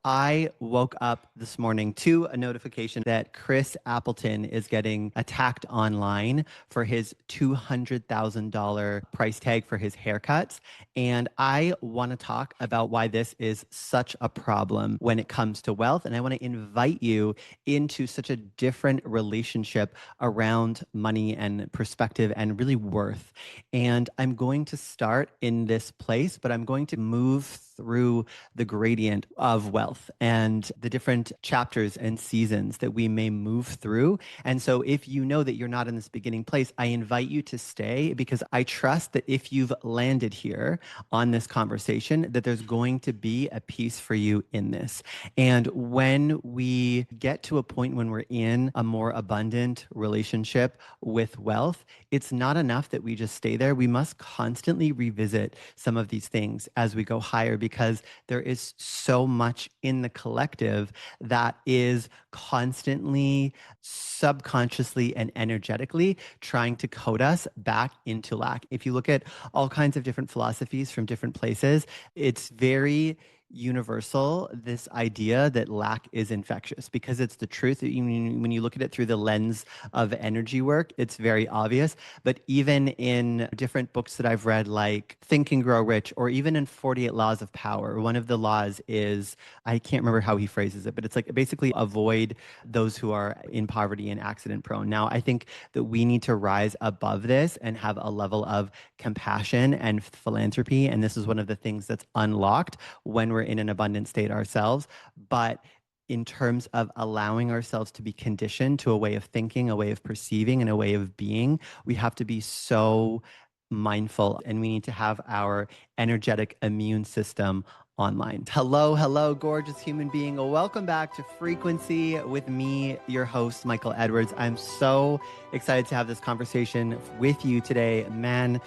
I woke up this morning to a notification that Chris Appleton is getting attacked online for his $200,000 price tag for his haircuts. And I want to talk about why this is such a problem when it comes to wealth. And I want to invite you into such a different relationship around money and perspective and really worth. And I'm going to start in this place, but I'm going to move through the gradient of wealth and the different chapters and seasons that we may move through. And so if you know that you're not in this beginning place, I invite you to stay because I trust that if you've landed here on this conversation, that there's going to be a piece for you in this. And when we get to a point when we're in a more abundant relationship with wealth, it's not enough that we just stay there. We must constantly revisit some of these things as we go higher because there is so much in the collective that is constantly, subconsciously, and energetically trying to code us back into lack. If you look at all kinds of different philosophies from different places, it's very universal, this idea that lack is infectious because it's the truth. When you look at it through the lens of energy work, it's very obvious. But even in different books that I've read, like Think and Grow Rich, or even in 48 Laws of Power, one of the laws is, I can't remember how he phrases it, but it's like basically avoid those who are in poverty and accident prone. Now, I think that we need to rise above this and have a level of compassion and philanthropy. And this is one of the things that's unlocked when we're in an abundant state ourselves. But in terms of allowing ourselves to be conditioned to a way of thinking, a way of perceiving, and a way of being, we have to be so mindful and we need to have our energetic immune system online. Hello, hello, gorgeous human being. Welcome back to Frequency with me, your host, Michael Edwards. I'm so excited to have this conversation with you today. Man,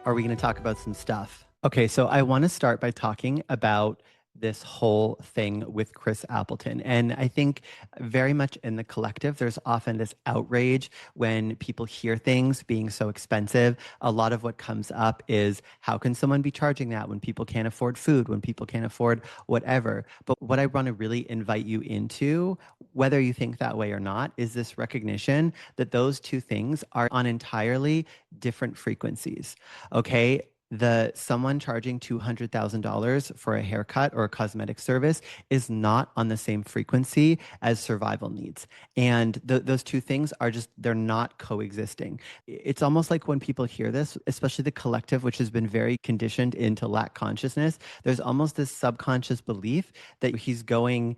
are we going to talk about some stuff? Okay, so I want to start by talking about this whole thing with Chris Appleton. And I think very much in the collective, there's often this outrage when people hear things being so expensive. A lot of what comes up is how can someone be charging that when people can't afford food, when people can't afford whatever? But what I want to really invite you into, whether you think that way or not, is this recognition that those two things are on entirely different frequencies. Okay, the someone charging $200,000 for a haircut or a cosmetic service is not on the same frequency as survival needs. And those two things are just, they're not coexisting. It's almost like when people hear this, especially the collective, which has been very conditioned into lack consciousness, there's almost this subconscious belief that he's going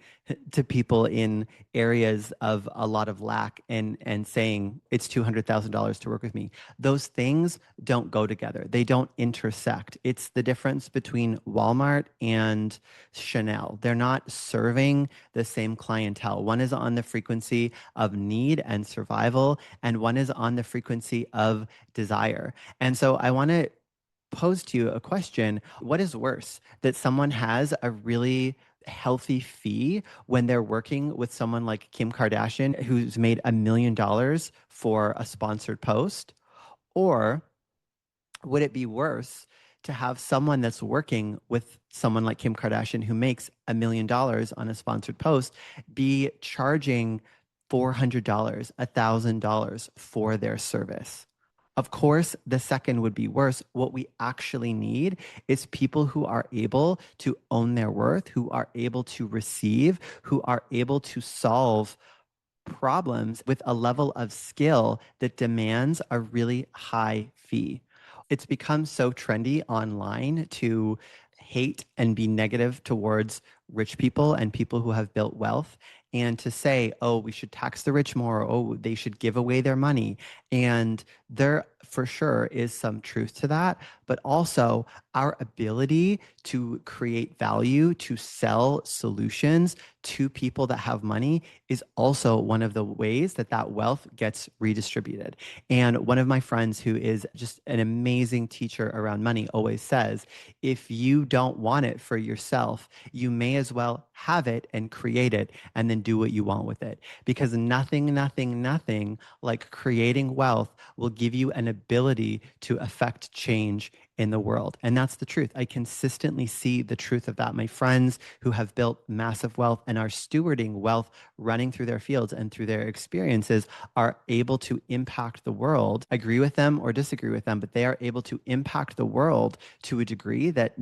to people in areas of a lot of lack and saying it's $200,000 to work with me. Those things don't go together. They don't intersect. It's the difference between Walmart and Chanel. They're not serving the same clientele. One is on the frequency of need and survival, and one is on the frequency of desire. And so I want to pose to you a question. What is worse, that someone has a really healthy fee when they're working with someone like Kim Kardashian, who's made $1 million for a sponsored post? Or would it be worse to have someone that's working with someone like Kim Kardashian who makes $1 million on a sponsored post be charging $400, $1,000 for their service? Of course, the second would be worse. What we actually need is people who are able to own their worth, who are able to receive, who are able to solve problems with a level of skill that demands a really high fee. It's become so trendy online to hate and be negative towards rich people and people who have built wealth, and to say, oh, we should tax the rich more, oh, they should give away their money. And there for sure is some truth to that, but also our ability to create value, to sell solutions to people that have money is also one of the ways that that wealth gets redistributed. And one of my friends who is just an amazing teacher around money always says, if you don't want it for yourself, you may as well have it and create it and then do what you want with it. Because nothing like creating wealth will give you an ability to affect change in the world. And that's the truth. I consistently see the truth of that. My friends who have built massive wealth and are stewarding wealth running through their fields and through their experiences are able to impact the world. Agree with them or disagree with them, but they are able to impact the world to a degree that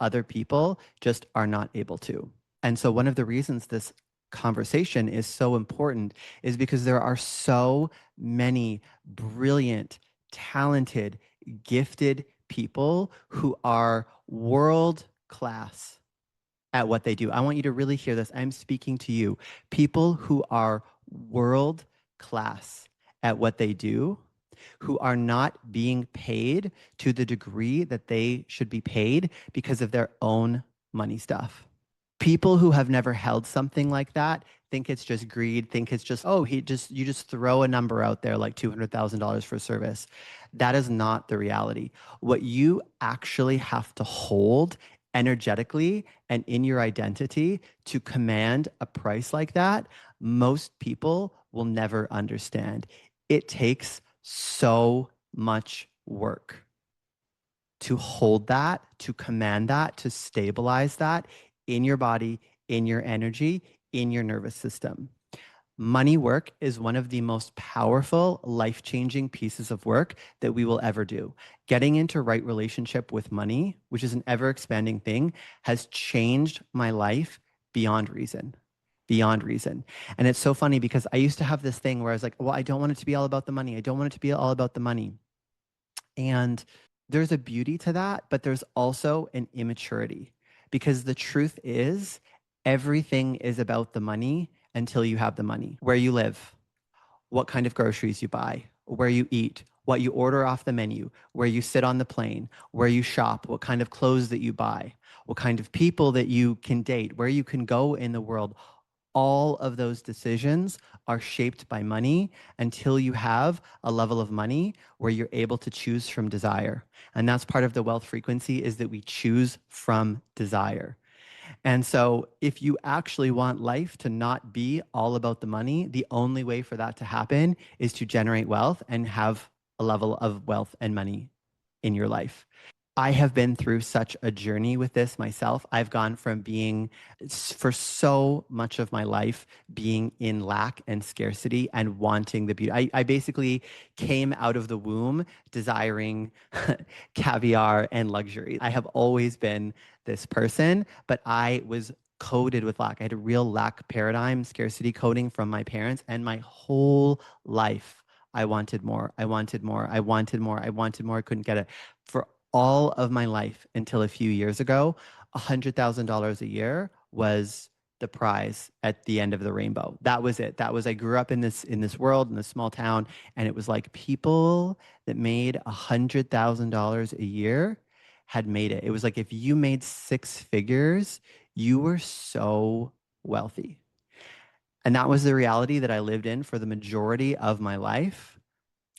other people just are not able to. And so one of the reasons this conversation is so important is because there are so many brilliant, talented, gifted people who are world class at what they do. I want you to really hear this. I'm speaking to you. People who are world class at what they do, who are not being paid to the degree that they should be paid because of their own money stuff. People who have never held something like that think it's just greed, think it's just, oh, you just throw a number out there like $200,000 for service. That is not the reality. What you actually have to hold energetically and in your identity to command a price like that, most people will never understand. It takes so much work to hold that, to command that, to stabilize that in your body, in your energy, in your nervous system. Money work is one of the most powerful, life-changing pieces of work that we will ever do. Getting into right relationship with money, which is an ever-expanding thing, has changed my life beyond reason. Beyond reason. And it's so funny because I used to have this thing where I was like, well, I don't want it to be all about the money. I don't want it to be all about the money. And there's a beauty to that, but there's also an immaturity because the truth is everything is about the money until you have the money. Where you live, what kind of groceries you buy, where you eat, what you order off the menu, where you sit on the plane, where you shop, what kind of clothes that you buy, what kind of people that you can date, where you can go in the world. All of those decisions are shaped by money until you have a level of money where you're able to choose from desire. And that's part of the wealth frequency, is that we choose from desire. And so if you actually want life to not be all about the money, the only way for that to happen is to generate wealth and have a level of wealth and money in your life. I have been through such a journey with this myself. I've gone from being, for so much of my life, being in lack and scarcity and wanting the beauty. I basically came out of the womb desiring caviar and luxury. I have always been this person, but I was coded with lack. I had a real lack paradigm, scarcity coding from my parents, and my whole life I wanted more. I wanted more. I wanted more. I wanted more. I couldn't get it. For all of my life until a few years ago, $100,000 a year was the prize at the end of the rainbow. That was it. That was, I grew up in this world, in this small town, and it was like people that made $100,000 a year had made it. It was like if you made six figures, you were so wealthy. And that was the reality that I lived in for the majority of my life,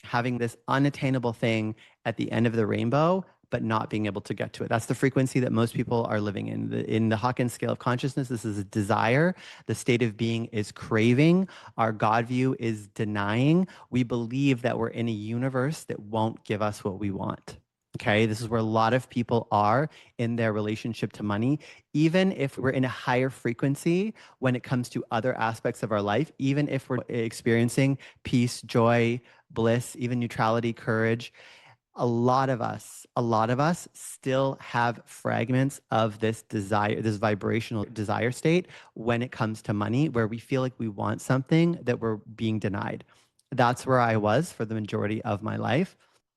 having this unattainable thing at the end of the rainbow, but not being able to get to it. That's the frequency that most people are living in. In the Hawkins scale of consciousness, this is a desire. The state of being is craving. Our God view is denying. We believe that we're in a universe that won't give us what we want. Okay, this is where a lot of people are in their relationship to money. Even if we're in a higher frequency when it comes to other aspects of our life, even if we're experiencing peace, joy, bliss, even neutrality, courage, a lot of us still have fragments of this desire, this vibrational desire state when it comes to money, where we feel like we want something that we're being denied. That's where I was for the majority of my life.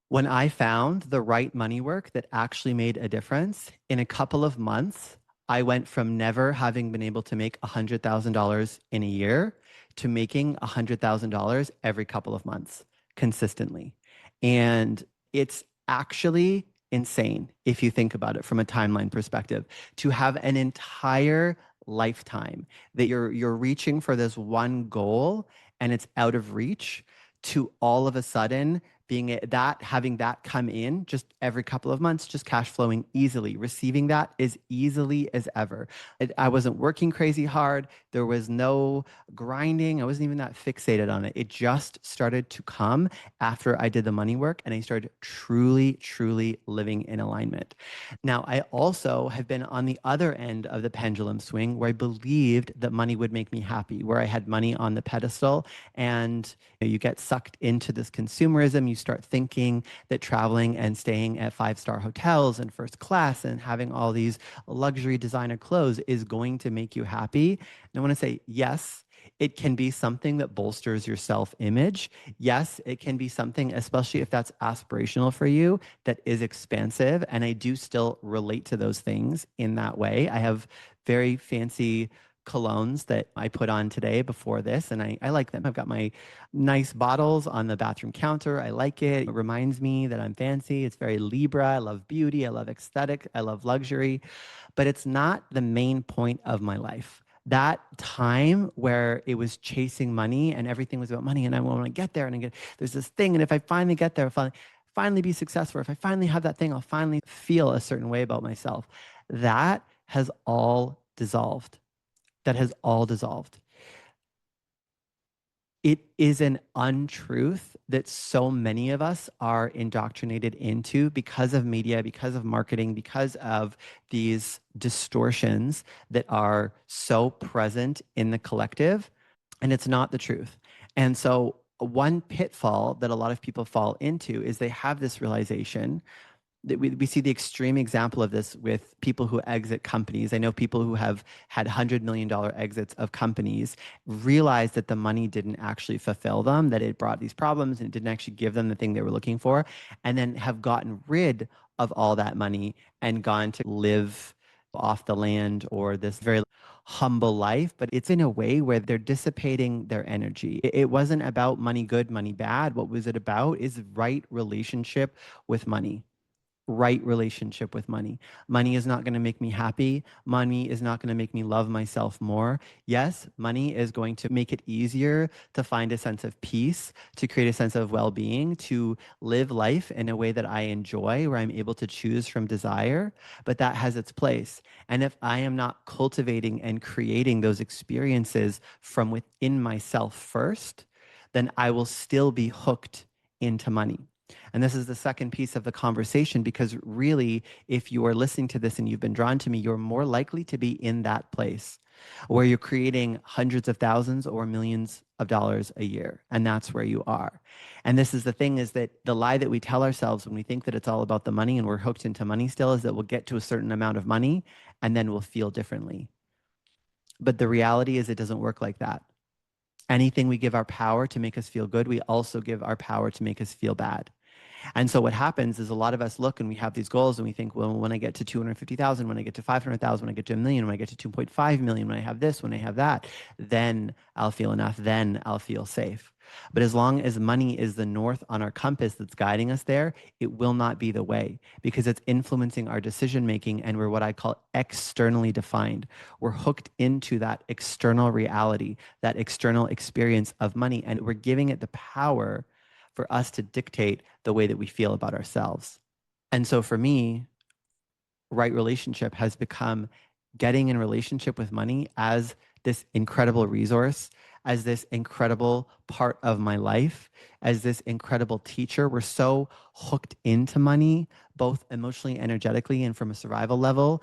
When I found the right money work that actually made a difference, in a couple of months, I went from never having been able to make $100,000 in a year to making $100,000 every couple of months consistently. And it's actually insane if you think about it from a timeline perspective, to have an entire lifetime that you're reaching for this one goal and it's out of reach, to all of a sudden having that come in just every couple of months, just cash flowing easily, receiving that as easily as ever. I wasn't working crazy hard. There was no grinding. I wasn't even that fixated on it. It just started to come after I did the money work and I started truly, truly living in alignment. Now, I also have been on the other end of the pendulum swing where I believed that money would make me happy, where I had money on the pedestal and you get sucked into this consumerism. You start thinking that traveling and staying at five-star hotels and first class and having all these luxury designer clothes is going to make you happy. And I want to say, yes, it can be something that bolsters your self-image. Yes, it can be something, especially if that's aspirational for you, that is expansive. And I do still relate to those things in that way. I have very fancy colognes that I put on today before this, and I like them. I've got my nice bottles on the bathroom counter. I like it. It reminds me that I'm fancy. It's very Libra. I love beauty. I love aesthetic. I love luxury, but it's not the main point of my life. That time where it was chasing money and everything was about money, and I want to get there, and there's this thing, and if I finally get there, if I finally be successful, if I finally have that thing, I'll finally feel a certain way about myself. That has all dissolved. That has all dissolved. It is an untruth that so many of us are indoctrinated into because of media, because of marketing, because of these distortions that are so present in the collective, and it's not the truth. And so one pitfall that a lot of people fall into is they have this realization that we see the extreme example of this with people who exit companies. I know people who have had $100 million exits of companies realize that the money didn't actually fulfill them, that it brought these problems and it didn't actually give them the thing they were looking for, and then have gotten rid of all that money and gone to live off the land or this very humble life, but it's in a way where they're dissipating their energy. It wasn't about money good, money bad. What was it about is right relationship with money. Right relationship with money. Money is not going to make me happy. Money is not going to make me love myself more. Yes, money is going to make it easier to find a sense of peace, to create a sense of well-being, to live life in a way that I enjoy, where I'm able to choose from desire, but that has its place. And if I am not cultivating and creating those experiences from within myself first, then I will still be hooked into money. And this is the second piece of the conversation, because really, if you are listening to this and you've been drawn to me, you're more likely to be in that place where you're creating hundreds of thousands or millions of dollars a year. And that's where you are. And this is the thing, is that the lie that we tell ourselves when we think that it's all about the money and we're hooked into money still, is that we'll get to a certain amount of money and then we'll feel differently. But the reality is it doesn't work like that. Anything we give our power to make us feel good, we also give our power to make us feel bad. And so what happens is a lot of us look and we have these goals and we think, well, when I get to 250,000, when I get to 500,000, when I get to a million, when I get to 2.5 million, when I have this, when I have that, then I'll feel enough, then I'll feel safe. But as long as money is the north on our compass that's guiding us there, it will not be the way, because it's influencing our decision making, and we're what I call externally defined. We're hooked into that external reality, that external experience of money, and we're giving it the power for us to dictate the way that we feel about ourselves. And so for me, right relationship has become getting in relationship with money as this incredible resource, as this incredible part of my life, as this incredible teacher. We're so hooked into money, both emotionally, energetically, and from a survival level,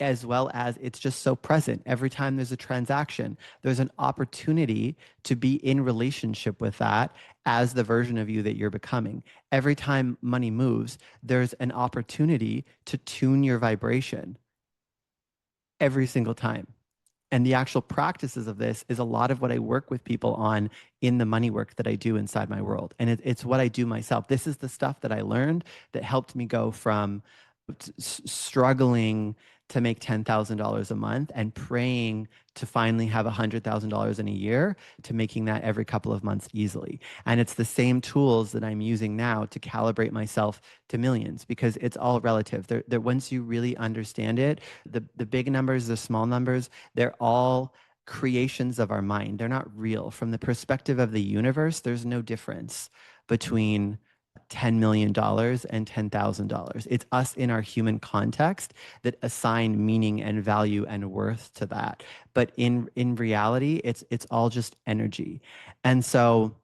as well as it's just so present. Every time there's a transaction, there's an opportunity to be in relationship with that as the version of you that you're becoming. Every time money moves, there's an opportunity to tune your vibration every single time. And the actual practices of this is a lot of what I work with people on in the money work that I do inside my world. And it's what I do myself. This is the stuff that I learned that helped me go from struggling to make $10,000 a month and praying to finally have $100,000 in a year, to making that every couple of months easily. And it's the same tools that I'm using now to calibrate myself to millions, because it's all relative. Once you really understand it, the big numbers, the small numbers, they're all creations of our mind. They're not real. From the perspective of the universe, there's no difference between $10 million and $10,000. It's us in our human context that assign meaning and value and worth to that. But in reality, it's all just energy. And so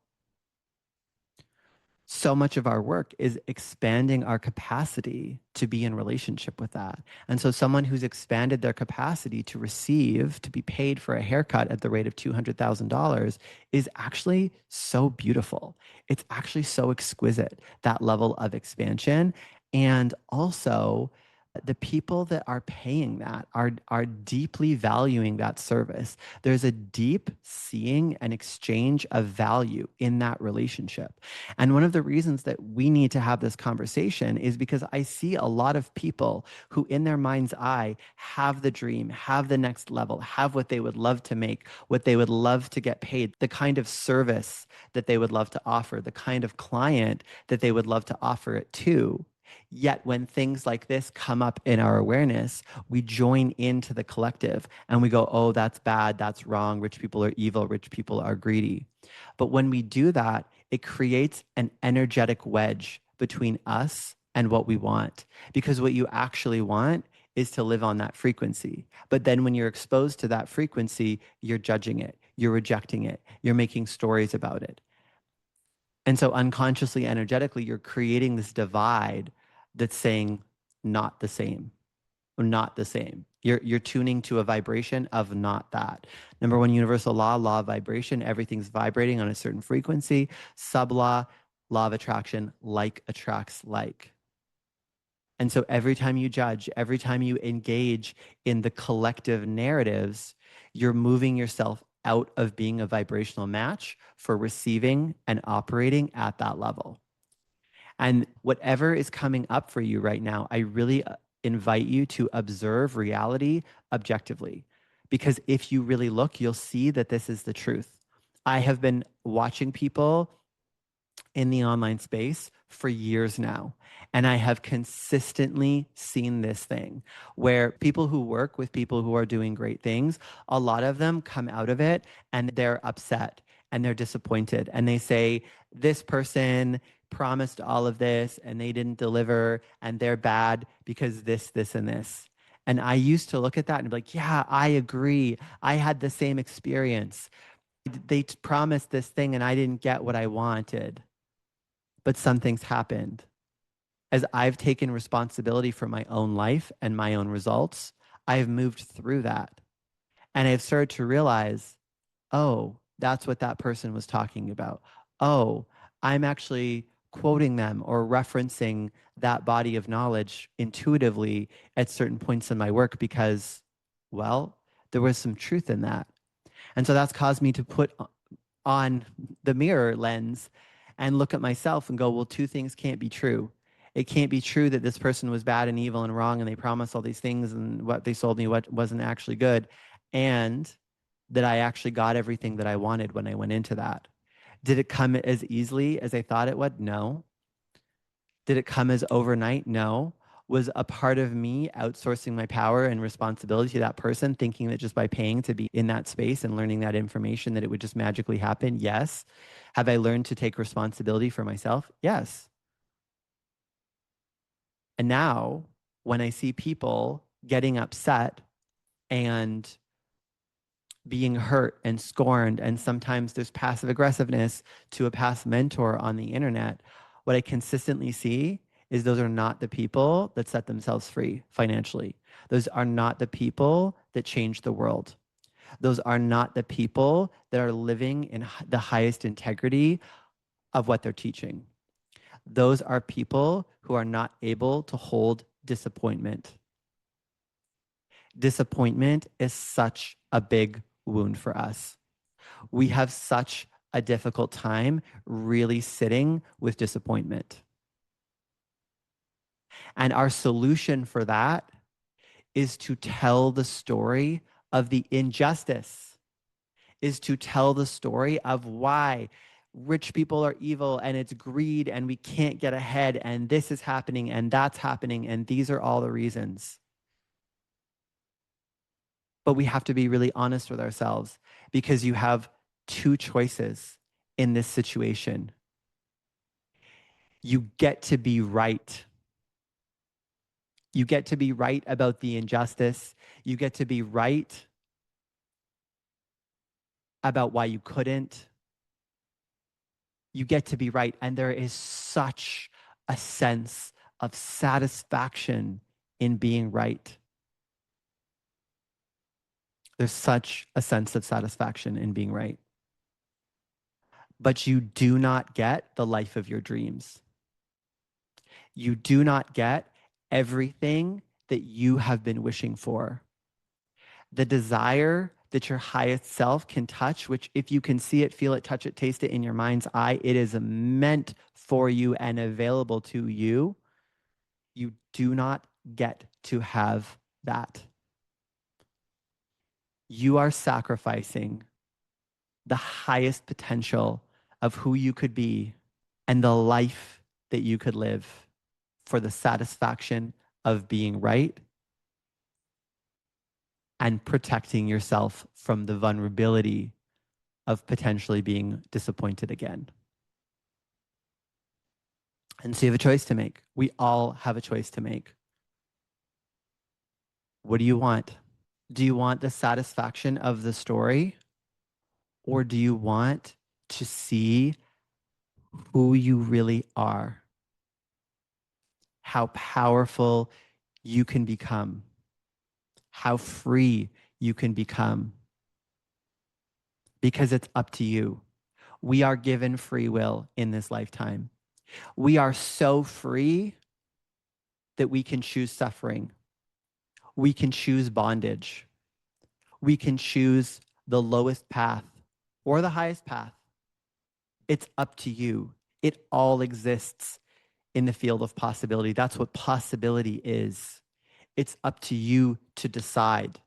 much of our work is expanding our capacity to be in relationship with that. And so someone who's expanded their capacity to receive, to be paid for a haircut at the rate of $200,000 is actually so beautiful. It's actually so exquisite, that level of expansion. And also, the people that are paying that are deeply valuing that service. There's a deep seeing and exchange of value in that relationship. And one of the reasons that we need to have this conversation is because I see a lot of people who, in their mind's eye, have the dream, have the next level, have what they would love to make, what they would love to get paid, the kind of service that they would love to offer, the kind of client that they would love to offer it to. Yet when things like this come up in our awareness, we join into the collective and we go, oh, that's bad, that's wrong, rich people are evil, rich people are greedy. But when we do that, it creates an energetic wedge between us and what we want. Because what you actually want is to live on that frequency. But then when you're exposed to that frequency, you're judging it, you're rejecting it, you're making stories about it. And so unconsciously, energetically, you're creating this divide that's saying not the same, or not the same. You're tuning to a vibration of not that. Number one, universal law of vibration, everything's vibrating on a certain frequency. Law of attraction, like attracts like. And so every time you judge, every time you engage in the collective narratives, you're moving yourself out of being a vibrational match for receiving and operating at that level. And whatever is coming up for you right now, I really invite you to observe reality objectively. Because if you really look, you'll see that this is the truth. I have been watching people in the online space for years now. And I have consistently seen this thing where people who work with people who are doing great things, a lot of them come out of it and they're upset and they're disappointed. And they say, this person promised all of this and they didn't deliver and they're bad because this, and this. And I used to look at that and be like, yeah, I agree. I had the same experience. They promised this thing and I didn't get what I wanted. But something's happened. As I've taken responsibility for my own life and my own results, I've moved through that. And I've started to realize, oh, that's what that person was talking about. Oh, I'm actually quoting them or referencing that body of knowledge intuitively at certain points in my work because, well, there was some truth in that. And so that's caused me to put on the mirror lens and look at myself and go, well, two things can't be true. It can't be true that this person was bad and evil and wrong and they promised all these things and what they sold me what wasn't actually good, and that I actually got everything that I wanted when I went into that. Did it come as easily as I thought it would? No. Did it come as overnight? No. Was a part of me outsourcing my power and responsibility to that person, thinking that just by paying to be in that space and learning that information, that it would just magically happen? Yes. Have I learned to take responsibility for myself? Yes. And now, when I see people getting upset and being hurt and scorned, and sometimes there's passive aggressiveness to a past mentor on the internet, what I consistently see is those are not the people that set themselves free financially. Those are not the people that change the world. Those are not the people that are living in the highest integrity of what they're teaching. Those are people who are not able to hold disappointment. Disappointment is such a big wound for us. We have such a difficult time really sitting with disappointment. And our solution for that is to tell the story of the injustice, is to tell the story of why rich people are evil and it's greed and we can't get ahead and this is happening and that's happening and these are all the reasons. But we have to be really honest with ourselves because you have two choices in this situation. You get to be right. You get to be right about the injustice. You get to be right about why you couldn't. You get to be right. And there is such a sense of satisfaction in being right. There's such a sense of satisfaction in being right. But you do not get the life of your dreams. You do not get everything that you have been wishing for. The desire that your highest self can touch, which if you can see it, feel it, touch it, taste it in your mind's eye, it is meant for you and available to you. You do not get to have that. You are sacrificing the highest potential of who you could be and the life that you could live for the satisfaction of being right and protecting yourself from the vulnerability of potentially being disappointed again. And so you have a choice to make. We all have a choice to make. What do you want? Do you want the satisfaction of the story? Or do you want to see who you really are? How powerful you can become? How free you can become? Because it's up to you. We are given free will in this lifetime. We are so free that we can choose suffering. We can choose bondage. We can choose the lowest path or the highest path. It's up to you. It all exists in the field of possibility. That's what possibility is. It's up to you to decide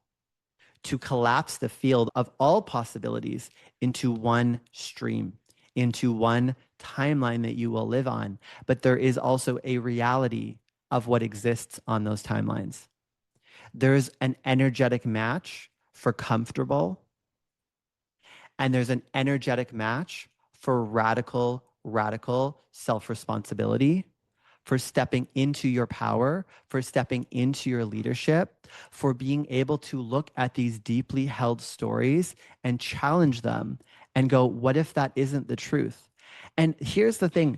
to collapse the field of all possibilities into one stream, into one timeline that you will live on. But there is also a reality of what exists on those timelines. There's an energetic match for comfortable, and there's an energetic match for radical self-responsibility, for stepping into your power, for stepping into your leadership, for being able to look at these deeply held stories and challenge them and go, what if that isn't the truth? And here's the thing.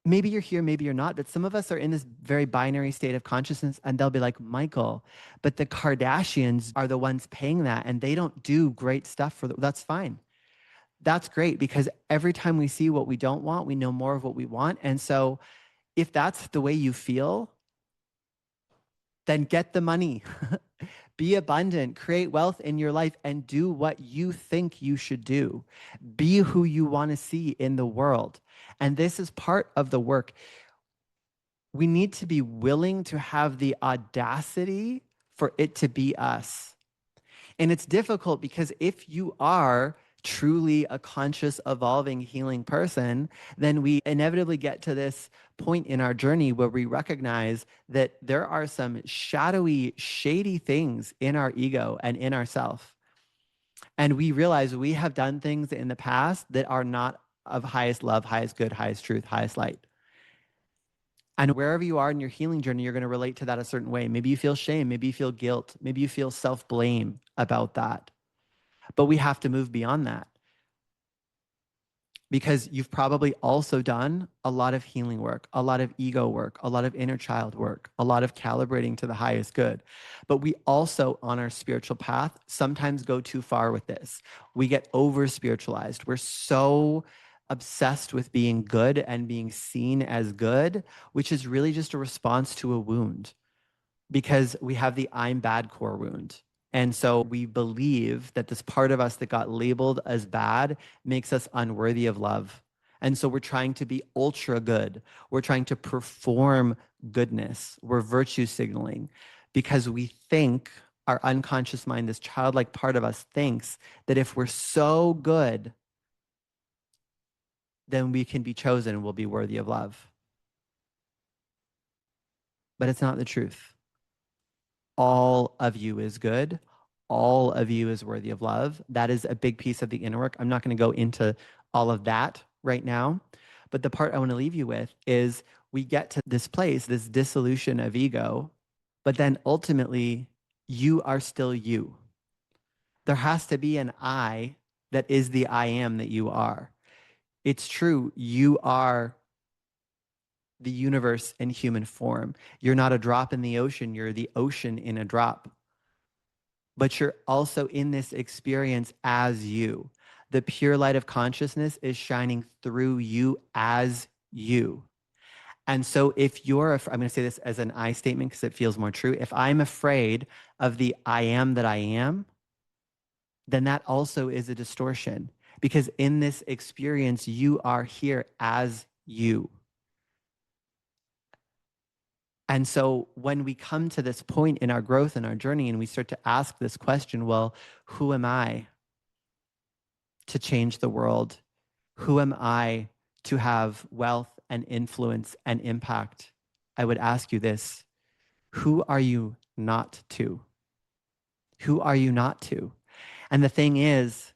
Maybe you're here, maybe you're not, but some of us are in this very binary state of consciousness, and they'll be like, Michael, but the Kardashians are the ones paying that, and they don't do great stuff for that's fine. That's great, because every time we see what we don't want, we know more of what we want. And so if that's the way you feel, then get the money. Be abundant, create wealth in your life, and do what you think you should do. Be who you want to see in the world. And this is part of the work. We need to be willing to have the audacity for it to be us. And it's difficult because if you are truly a conscious, evolving, healing person, then we inevitably get to this point in our journey where we recognize that there are some shadowy, shady things in our ego and in ourself. And we realize we have done things in the past that are not of highest love, highest good, highest truth, highest light. And wherever you are in your healing journey, you're going to relate to that a certain way. Maybe you feel shame, maybe you feel guilt, maybe you feel self-blame about that. But we have to move beyond that, because you've probably also done a lot of healing work, a lot of ego work, a lot of inner child work, a lot of calibrating to the highest good. But we also, on our spiritual path, sometimes go too far with this. We get over spiritualized. We're so obsessed with being good and being seen as good, which is really just a response to a wound, because we have the I'm bad core wound. And so we believe that this part of us that got labeled as bad makes us unworthy of love. And so we're trying to be ultra good. We're trying to perform goodness. We're virtue signaling because we think, our unconscious mind, this childlike part of us thinks that if we're so good, then we can be chosen and we'll be worthy of love. But it's not the truth. All of you is good. All of you is worthy of love. That is a big piece of the inner work. I'm not going to go into all of that right now, But the part I want to leave you with is we get to this place, this dissolution of ego, but then ultimately you are still you. There has to be an I that is the I am that you are. It's true, you are the universe in human form. You're not a drop in the ocean, you're the ocean in a drop. But you're also in this experience as you. The pure light of consciousness is shining through you as you. And so if you're, I'm going to say this as an I statement because it feels more true. If I'm afraid of the I am that I am, then that also is a distortion, because in this experience, you are here as you. And so when we come to this point in our growth and our journey and we start to ask this question, well, who am I to change the world? Who am I to have wealth and influence and impact? I would ask you this: who are you not to? Who are you not to? And the thing is,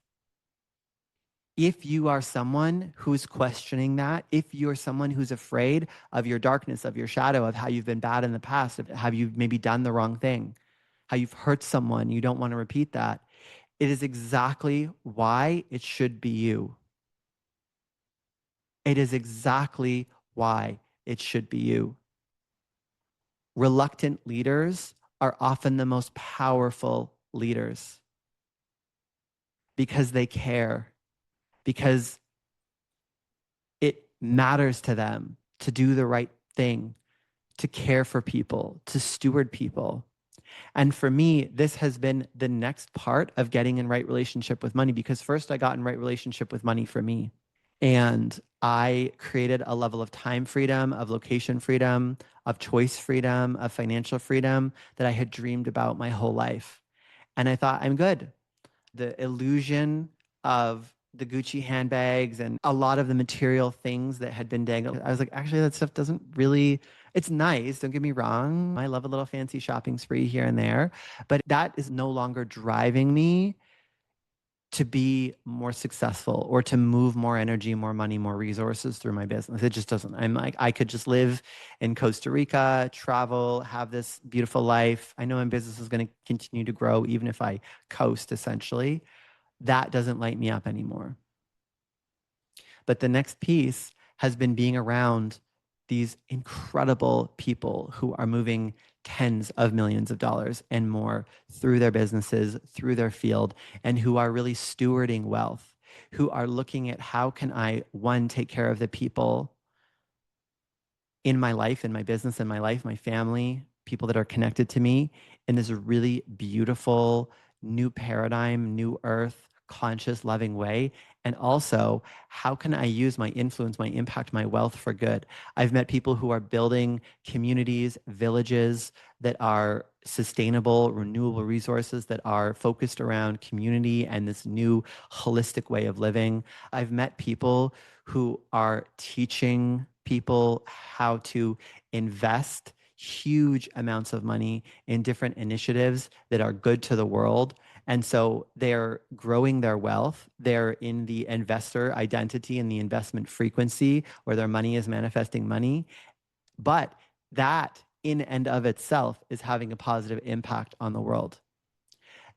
if you are someone who's questioning that, if you're someone who's afraid of your darkness, of your shadow, of how you've been bad in the past, of how you've maybe done the wrong thing, how you've hurt someone, you don't want to repeat that, it is exactly why it should be you. It is exactly why it should be you. Reluctant leaders are often the most powerful leaders because they care, because it matters to them to do the right thing, to care for people, to steward people. And for me, this has been the next part of getting in right relationship with money, because first I got in right relationship with money for me. And I created a level of time freedom, of location freedom, of choice freedom, of financial freedom that I had dreamed about my whole life. And I thought, I'm good. The illusion of the Gucci handbags and a lot of the material things that had been dangled, I was like, actually, that stuff doesn't really, it's nice. Don't get me wrong. I love a little fancy shopping spree here and there, but that is no longer driving me to be more successful or to move more energy, more money, more resources through my business. It just doesn't. I'm like, I could just live in Costa Rica, travel, have this beautiful life. I know my business is going to continue to grow even if I coast, essentially. That doesn't light me up anymore. But the next piece has been being around these incredible people who are moving tens of millions of dollars and more through their businesses, through their field, and who are really stewarding wealth, who are looking at how can I, one, take care of the people in my life, in my business, in my life, my family, people that are connected to me, in this really beautiful new paradigm, new earth, conscious, loving way. And also, how can I use my influence, my impact, my wealth for good? I've met people who are building communities, villages that are sustainable, renewable resources that are focused around community and this new holistic way of living. I've met people who are teaching people how to invest huge amounts of money in different initiatives that are good to the world. And so they're growing their wealth. They're in the investor identity and the investment frequency where their money is manifesting money. But that in and of itself is having a positive impact on the world.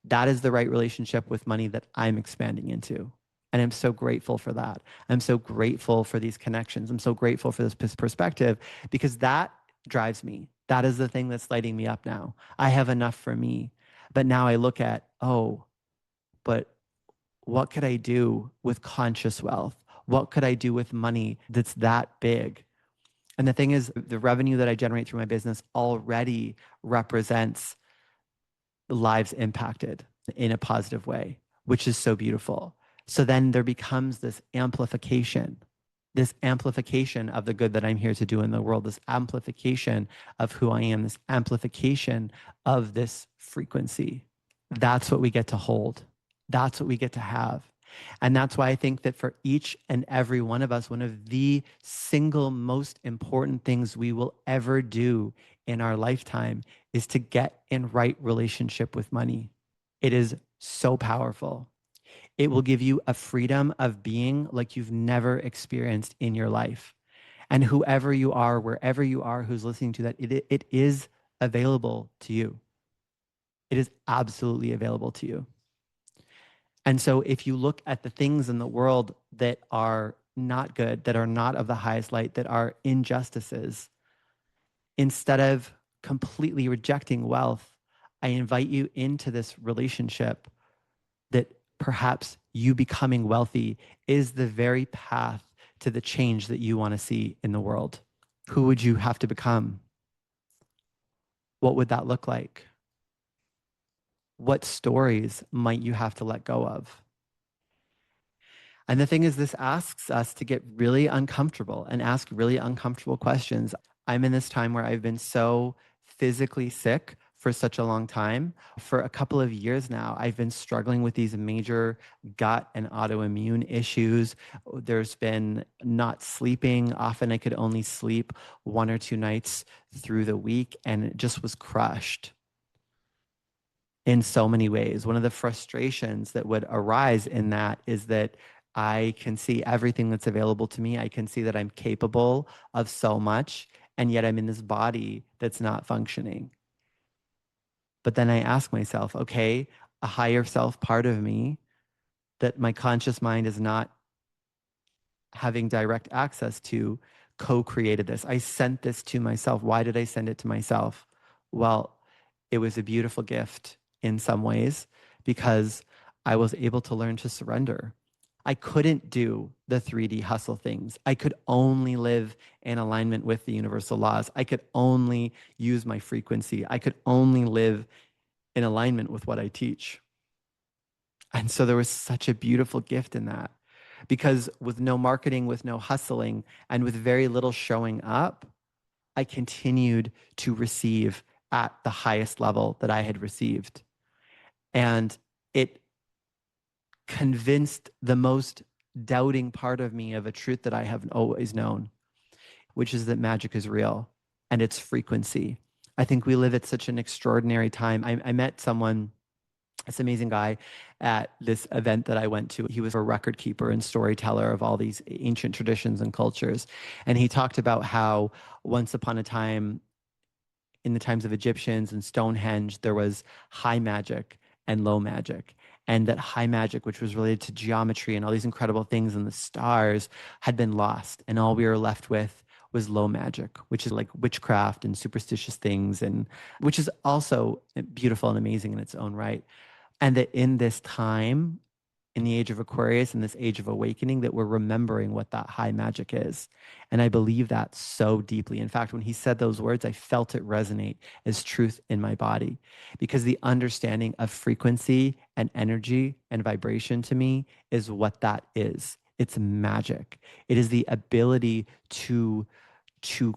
That is the right relationship with money that I'm expanding into. And I'm so grateful for that. I'm so grateful for these connections. I'm so grateful for this perspective, because that drives me. That is the thing that's lighting me up now. I have enough for me. But now I look at, oh, but what could I do with conscious wealth? What could I do with money that's that big? And the thing is, the revenue that I generate through my business already represents lives impacted in a positive way, which is so beautiful. So then there becomes this amplification of the good that I'm here to do in the world, this amplification of who I am, this amplification of this frequency. That's what we get to hold. That's what we get to have. And that's why I think that for each and every one of us, one of the single most important things we will ever do in our lifetime is to get in right relationship with money. It is so powerful. It will give you a freedom of being like you've never experienced in your life. And whoever you are, wherever you are, who's listening to that, it is available to you. It is absolutely available to you. And so if you look at the things in the world that are not good, that are not of the highest light, that are injustices, instead of completely rejecting wealth, I invite you into this relationship that perhaps you becoming wealthy is the very path to the change that you want to see in the world. Who would you have to become? What would that look like? What stories might you have to let go of? And the thing is, this asks us to get really uncomfortable and ask really uncomfortable questions. I'm in this time where I've been so physically sick for such a long time. For a couple of years now, I've been struggling with these major gut and autoimmune issues. There's been not sleeping. Often I could only sleep 1 or 2 nights through the week, and it just was crushed in so many ways. One of the frustrations that would arise in that is that I can see everything that's available to me. I can see that I'm capable of so much, and yet I'm in this body that's not functioning. But then I ask myself, okay, a higher self part of me that my conscious mind is not having direct access to co-created this. I sent this to myself. Why did I send it to myself? Well, it was a beautiful gift in some ways because I was able to learn to surrender. I couldn't do the 3D hustle things. I could only live in alignment with the universal laws. I could only use my frequency. I could only live in alignment with what I teach. And so there was such a beautiful gift in that because with no marketing, with no hustling, and with very little showing up, I continued to receive at the highest level that I had received. And it convinced the most doubting part of me of a truth that I have always known, which is that magic is real and its frequency. I think we live at such an extraordinary time. I met someone, this amazing guy, at this event that I went to. He was a record keeper and storyteller of all these ancient traditions and cultures. And he talked about how once upon a time, in the times of Egyptians and Stonehenge, there was high magic and low magic. And that high magic, which was related to geometry and all these incredible things and the stars, had been lost. And all we were left with was low magic, which is like witchcraft and superstitious things, and which is also beautiful and amazing in its own right. And that in this time, in the age of Aquarius, in this age of awakening, that we're remembering what that high magic is. And I believe that so deeply. In fact, when he said those words, I felt it resonate as truth in my body because the understanding of frequency and energy and vibration to me is what that is. It's magic. It is the ability to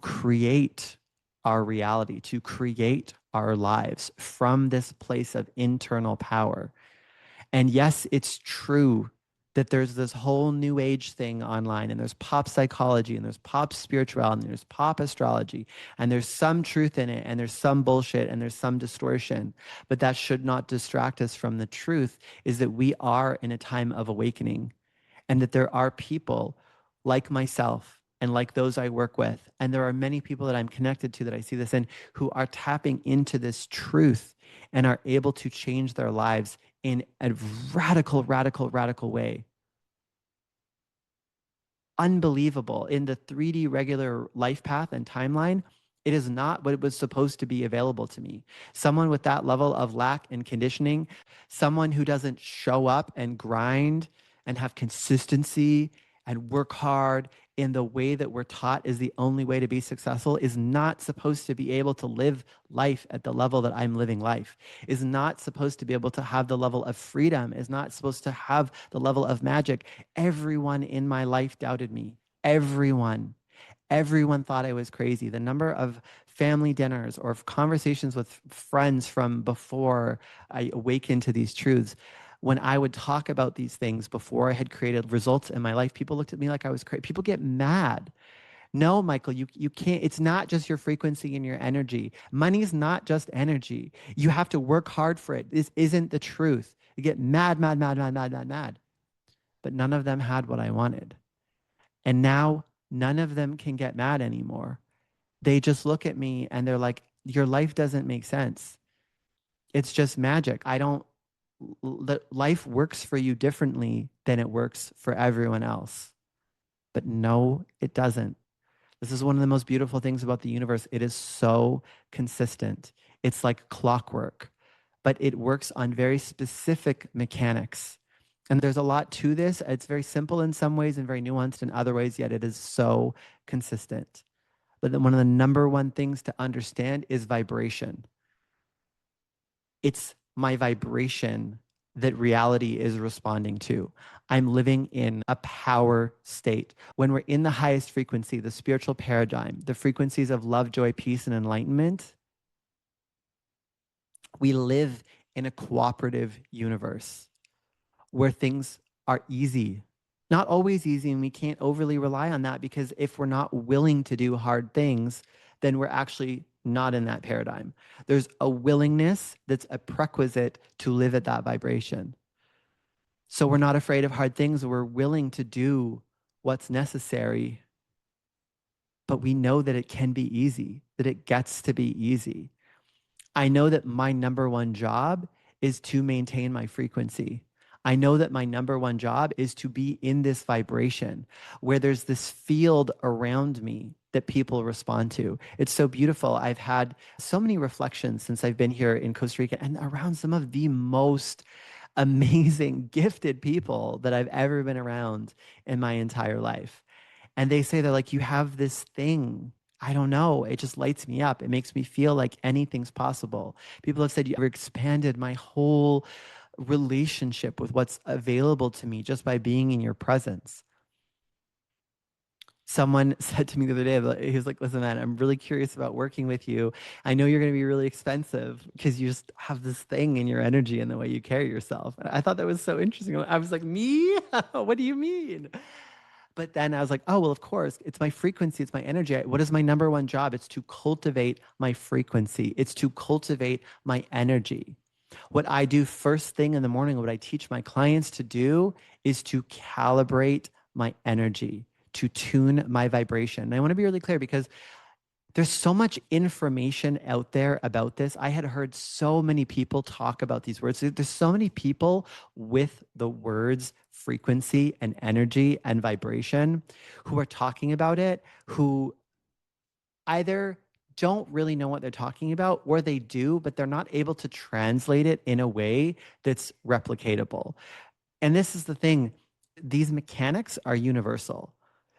create our reality, to create our lives from this place of internal power. And yes, it's true that there's this whole new age thing online, and there's pop psychology, and there's pop spirituality, and there's pop astrology, and there's some truth in it, and there's some bullshit, and there's some distortion. But that should not distract us from the truth, is that we are in a time of awakening, and that there are people like myself and like those I work with, and there are many people that I'm connected to that I see this in, who are tapping into this truth and are able to change their lives in a radical, radical, radical way. Unbelievable. In the 3D regular life path and timeline, it is not what it was supposed to be available to me. Someone with that level of lack and conditioning, someone who doesn't show up and grind and have consistency and work hard in the way that we're taught is the only way to be successful, is not supposed to be able to live life at the level that I'm living life, is not supposed to be able to have the level of freedom, is not supposed to have the level of magic. Everyone in my life doubted me. Everyone. Everyone thought I was crazy. The number of family dinners or conversations with friends from before I awakened to these truths, when I would talk about these things before I had created results in my life, people looked at me like I was crazy. People get mad. No, Michael, you can't. It's not just your frequency and your energy. Money is not just energy. You have to work hard for it. This isn't the truth. You get mad, mad, mad, mad, mad, mad, mad. but none of them had what I wanted. And now none of them can get mad anymore. They just look at me and they're like, your life doesn't make sense. It's just magic. I don't, life works for you differently than it works for everyone else. But no, it doesn't. This is one of the most beautiful things about the universe. It is so consistent. It's like clockwork, but it works on very specific mechanics. And there's a lot to this. It's very simple in some ways and very nuanced in other ways, yet it is so consistent. But then one of the number one things to understand is vibration. It's my vibration that reality is responding to. I'm living in a power state. When we're in the highest frequency, the spiritual paradigm, the frequencies of love, joy, peace, and enlightenment, we live in a cooperative universe where things are easy. Not always easy, and we can't overly rely on that, because if we're not willing to do hard things, then we're actually not in that paradigm. There's a willingness that's a prerequisite to live at that vibration. So we're not afraid of hard things. We're willing to do what's necessary, but we know that it can be easy, that it gets to be easy. I know that my number one job is to maintain my frequency. I know that my number one job is to be in this vibration where there's this field around me that people respond to. It's so beautiful. I've had so many reflections since I've been here in Costa Rica and around some of the most amazing, gifted people that I've ever been around in my entire life. And they say, they're like, you have this thing. I don't know. It just lights me up. It makes me feel like anything's possible. People have said, you ever expanded my whole relationship with what's available to me just by being in your presence. Someone said to me the other day, he was like, listen, man, I'm really curious about working with you. I know you're going to be really expensive because you just have this thing in your energy and the way you carry yourself. And I thought that was so interesting. I was like, me? What do you mean? But then I was like, oh, well, of course, it's my frequency, it's my energy. What is my number one job? It's to cultivate my frequency. It's to cultivate my energy. What I do first thing in the morning, what I teach my clients to do is to calibrate my energy, to tune my vibration. And I want to be really clear because there's so much information out there about this. I had heard so many people talk about these words. There's so many people with the words frequency and energy and vibration who are talking about it, who either don't really know what they're talking about, or they do, but they're not able to translate it in a way that's replicatable. And this is the thing, these mechanics are universal.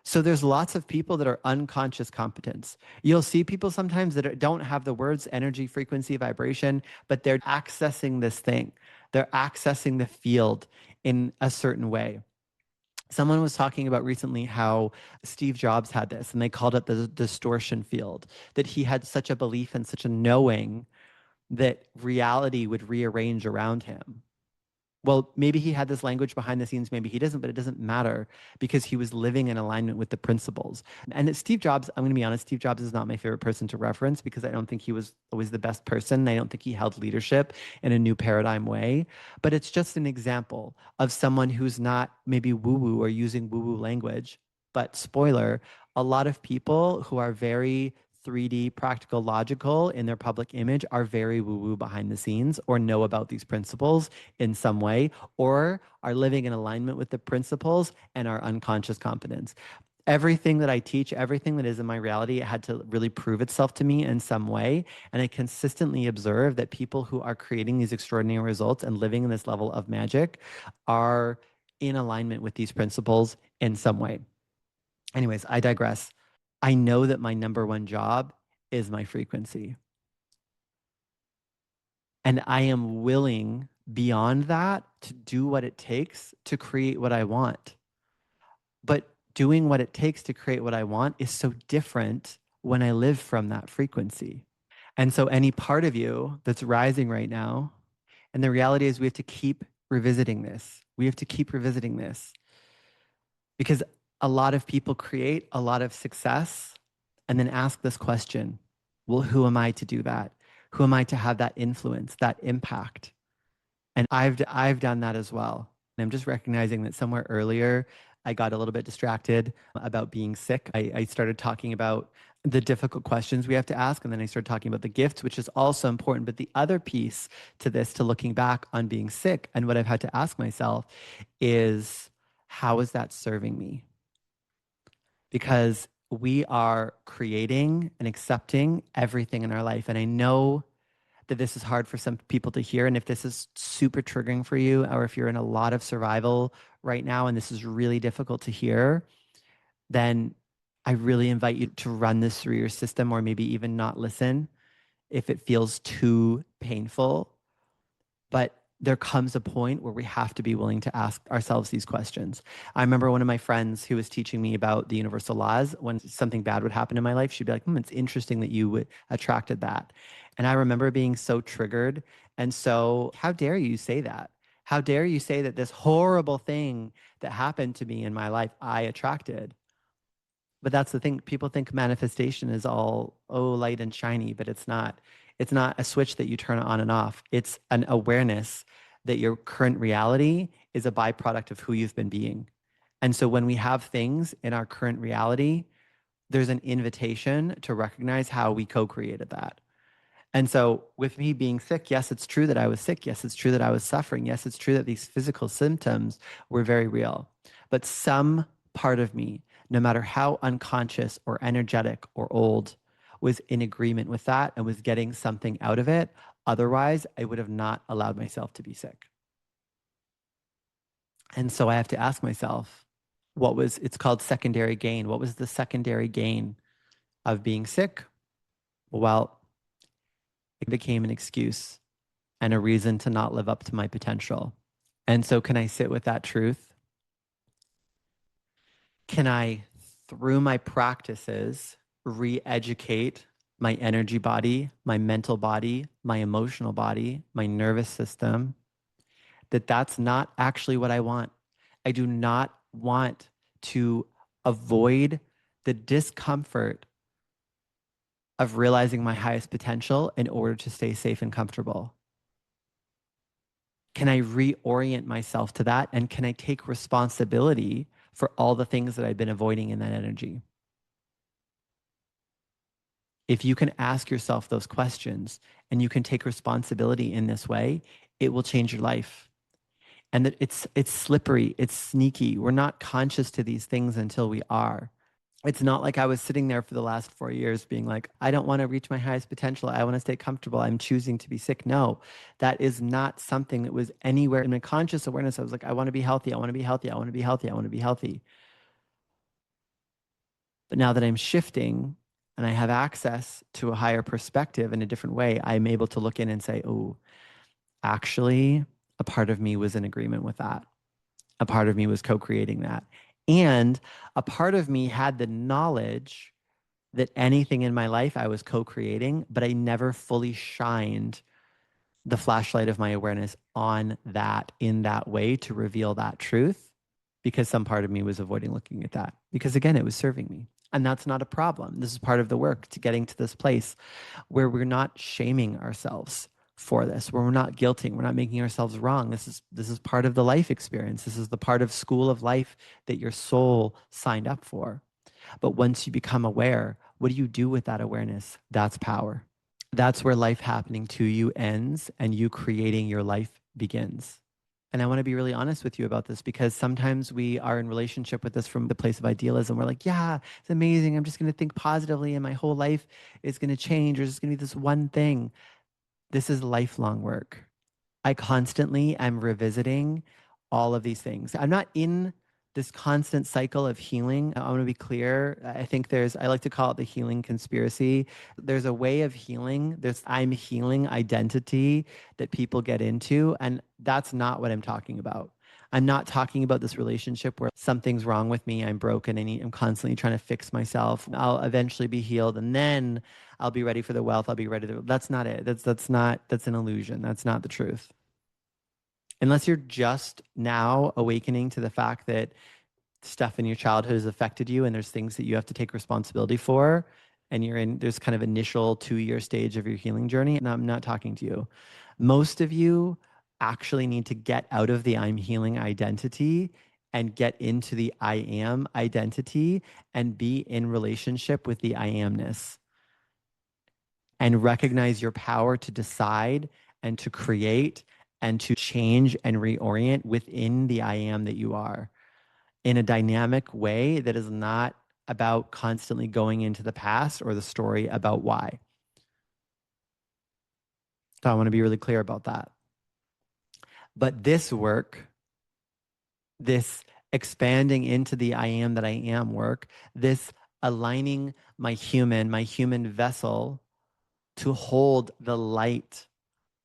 So there's lots of people that are unconscious competence. You'll see people sometimes that don't have the words energy, frequency, vibration, but they're accessing this thing. They're accessing the field in a certain way. Someone was talking about recently how Steve Jobs had this, and they called it the distortion field, that he had such a belief and such a knowing that reality would rearrange around him. Well, maybe he had this language behind the scenes, maybe he doesn't, but it doesn't matter because he was living in alignment with the principles. And Steve Jobs, I'm going to be honest, Steve Jobs is not my favorite person to reference because I don't think he was always the best person. I don't think he held leadership in a new paradigm way, but it's just an example of someone who's not maybe woo-woo or using woo-woo language. But spoiler, a lot of people who are very 3D, practical, logical in their public image are very woo-woo behind the scenes or know about these principles in some way or are living in alignment with the principles and are unconscious competence. Everything that I teach, everything that is in my reality, it had to really prove itself to me in some way. And I consistently observe that people who are creating these extraordinary results and living in this level of magic are in alignment with these principles in some way. Anyways, I digress. I know that my number one job is my frequency. And I am willing beyond that to do what it takes to create what I want. But doing what it takes to create what I want is so different when I live from that frequency. And so any part of you that's rising right now, and the reality is we have to keep revisiting this. We have to keep revisiting this because a lot of people create a lot of success and then ask this question, well, who am I to do that? Who am I to have that influence, that impact? And I've done that as well. And I'm just recognizing that somewhere earlier, I got a little bit distracted about being sick. I started talking about the difficult questions we have to ask. And then I started talking about the gifts, which is also important. But the other piece to this, to looking back on being sick and what I've had to ask myself is, how is that serving me? Because we are creating and accepting everything in our life. And I know that this is hard for some people to hear. And if this is super triggering for you, or if you're in a lot of survival right now and this is really difficult to hear, then I really invite you to run this through your system, or maybe even not listen if it feels too painful. But there comes a point where we have to be willing to ask ourselves these questions. I remember one of my friends who was teaching me about the universal laws. When something bad would happen in my life, she'd be like, it's interesting that you would attracted that. And I remember being so triggered. And so, how dare you say that? How dare you say that this horrible thing that happened to me in my life, I attracted? But that's the thing. People think manifestation is all, oh, light and shiny, but it's not. It's not a switch that you turn on and off. It's an awareness that your current reality is a byproduct of who you've been being. And so when we have things in our current reality, there's an invitation to recognize how we co-created that. And so with me being sick, yes, it's true that I was sick. Yes, it's true that I was suffering. Yes, it's true that these physical symptoms were very real. But some part of me, no matter how unconscious or energetic or old, was in agreement with that and was getting something out of it. Otherwise, I would have not allowed myself to be sick. And so I have to ask myself, it's called secondary gain. What was the secondary gain of being sick? Well, it became an excuse and a reason to not live up to my potential. And so, can I sit with that truth? Can I, through my practices, re educate my energy body, my mental body, my emotional body, my nervous system, that that's not actually what I want? I do not want to avoid the discomfort of realizing my highest potential in order to stay safe and comfortable. Can I reorient myself to that? And can I take responsibility for all the things that I've been avoiding in that energy? If you can ask yourself those questions and you can take responsibility in this way, it will change your life. And that it's slippery, it's sneaky. We're not conscious to these things until we are. It's not like I was sitting there for the last 4 years being like, I don't want to reach my highest potential. I want to stay comfortable. I'm choosing to be sick. No, that is not something that was anywhere in my conscious awareness. I was like, I want to be healthy. I want to be healthy. I want to be healthy. I want to be healthy. But now that I'm shifting and I have access to a higher perspective in a different way, I'm able to look in and say, oh, actually, a part of me was in agreement with that. A part of me was co-creating that. And a part of me had the knowledge that anything in my life I was co-creating, but I never fully shined the flashlight of my awareness on that in that way to reveal that truth, because some part of me was avoiding looking at that, because again, it was serving me. And that's not a problem. This is part of the work to getting to this place where we're not shaming ourselves for this, where we're not guilting, we're not making ourselves wrong. This is part of the life experience. This is the part of school of life that your soul signed up for. But once you become aware, what do you do with that awareness? That's power. That's where life happening to you ends and you creating your life begins. And I want to be really honest with you about this, because sometimes we are in relationship with this from the place of idealism. We're like, yeah, it's amazing. I'm just going to think positively and my whole life is going to change, or it's going to be this one thing. This is lifelong work. I constantly am revisiting all of these things. I'm not in this constant cycle of healing. I want to be clear. I think I like to call it the healing conspiracy. There's a way of healing. There's I'm healing identity that people get into. And that's not what I'm talking about. I'm not talking about this relationship where something's wrong with me. I'm broken. I'm constantly trying to fix myself. I'll eventually be healed. And then I'll be ready for the wealth. I'll be ready to, that's not it. That's an illusion. That's not the truth. Unless you're just now awakening to the fact that stuff in your childhood has affected you and there's things that you have to take responsibility for, and there's kind of initial 2-year stage of your healing journey, and I'm not talking to you. Most of you actually need to get out of the I'm healing identity and get into the I am identity and be in relationship with the I amness and recognize your power to decide and to create and to change and reorient within the I am that you are in a dynamic way that is not about constantly going into the past or the story about why. So I want to be really clear about that. But this work, this expanding into the I am that I am work, this aligning my human vessel to hold the light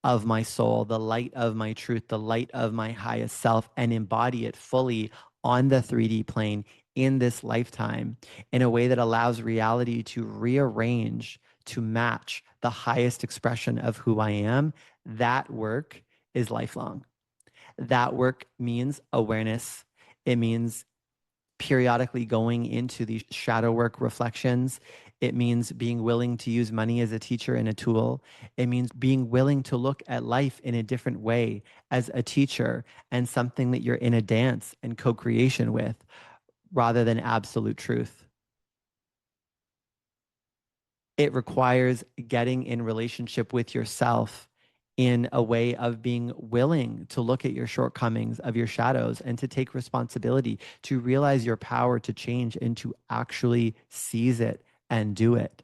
of my soul, the light of my truth, the light of my highest self, and embody it fully on the 3D plane in this lifetime in a way that allows reality to rearrange to match the highest expression of who I am. That work is lifelong. That work means awareness. It means periodically going into these shadow work reflections. It means being willing to use money as a teacher and a tool. It means being willing to look at life in a different way as a teacher and something that you're in a dance and co-creation with rather than absolute truth. It requires getting in relationship with yourself in a way of being willing to look at your shortcomings, of your shadows, and to take responsibility, to realize your power to change and to actually seize it and do it.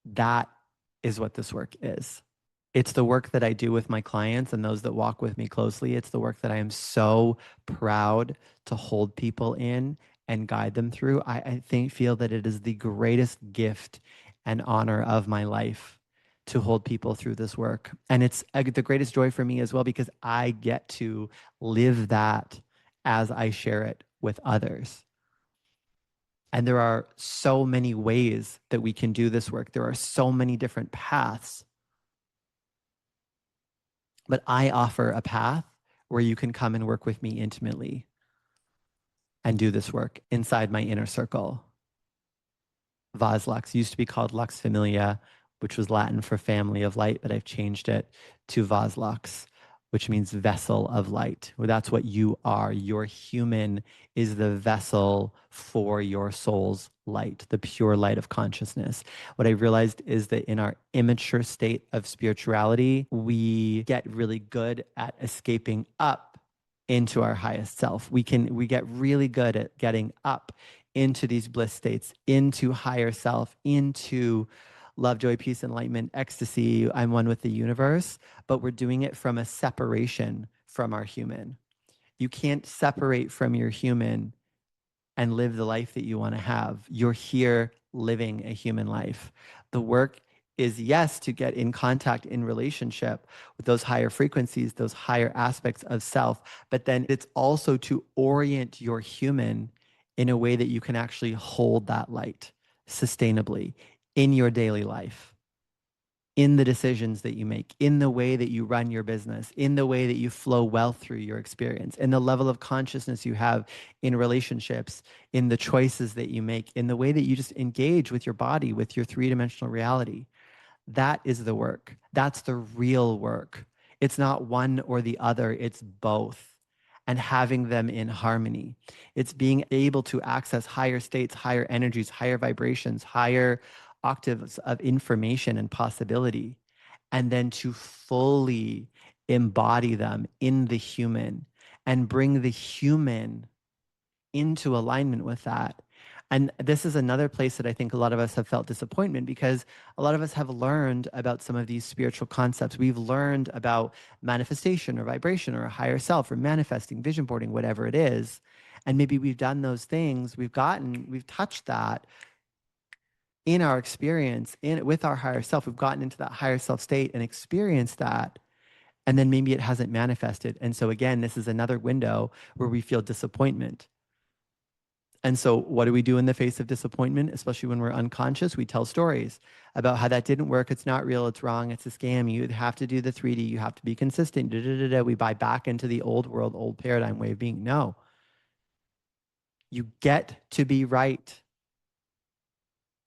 That is what this work is. It's the work that I do with my clients and those that walk with me closely. It's the work that I am so proud to hold people in and guide them through. I feel that it is the greatest gift and honor of my life to hold people through this work. And it's the greatest joy for me as well because I get to live that as I share it with others. And there are so many ways that we can do this work. There are so many different paths. But I offer a path where you can come and work with me intimately and do this work inside my inner circle. Vaz Lux used to be called Lux Familia, which was Latin for family of light, but I've changed it to Vaz Lux, which means vessel of light. Well, that's what you are. Your human is the vessel for your soul's light, the pure light of consciousness. What I realized is that in our immature state of spirituality, we get really good at escaping up into our highest self. We get really good at getting up into these bliss states, into higher self, into love, joy, peace, enlightenment, ecstasy. I'm one with the universe, but we're doing it from a separation from our human. You can't separate from your human and live the life that you want to have. You're here living a human life. The work is, yes, to get in contact, in relationship with those higher frequencies, those higher aspects of self, but then it's also to orient your human in a way that you can actually hold that light sustainably in your daily life, in the decisions that you make, in the way that you run your business, in the way that you flow wealth through your experience, in the level of consciousness you have in relationships, in the choices that you make, in the way that you just engage with your body, with your three-dimensional reality. That is the work. That's the real work. It's not one or the other, it's both. And having them in harmony. It's being able to access higher states, higher energies, higher vibrations, higher octaves of information and possibility, and then to fully embody them in the human and bring the human into alignment with that. And this is another place that I think a lot of us have felt disappointment because a lot of us have learned about some of these spiritual concepts. We've learned about manifestation or vibration or a higher self or manifesting, vision boarding, whatever it is. And maybe we've done those things, we've touched that in our experience with our higher self. We've gotten into that higher self state and experienced that. And then maybe it hasn't manifested. And so again, this is another window where we feel disappointment. And so what do we do in the face of disappointment, especially when we're unconscious? We tell stories about how that didn't work. It's not real. It's wrong. It's a scam. You have to do the 3D. You have to be consistent. Da, da, da, da. We buy back into the old world, old paradigm way of being. No. You get to be right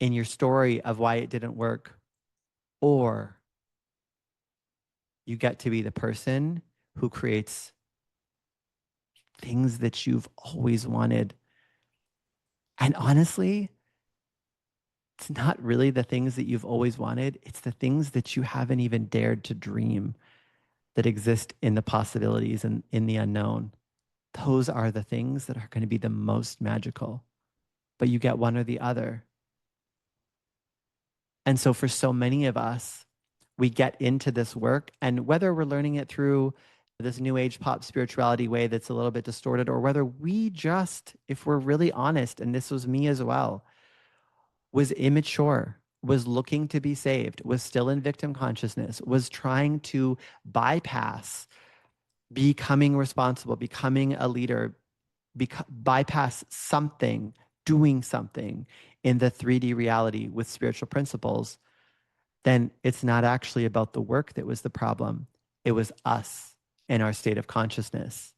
in your story of why it didn't work, or You get to be the person who creates things that you've always wanted. And honestly, it's not really the things that you've always wanted. It's the things that you haven't even dared to dream that exist in the possibilities and in the unknown. Those are the things that are going to be the most magical. But you get one or the other. And so for so many of us, we get into this work, and whether we're learning it through this new age pop spirituality way that's a little bit distorted, or whether we just, if we're really honest, and this was me as well, was immature, was looking to be saved, was still in victim consciousness, was trying to bypass becoming responsible, becoming a leader, bypass something, doing something in the 3D reality with spiritual principles, then it's not actually about the work that was the problem. It was us in our state of consciousness.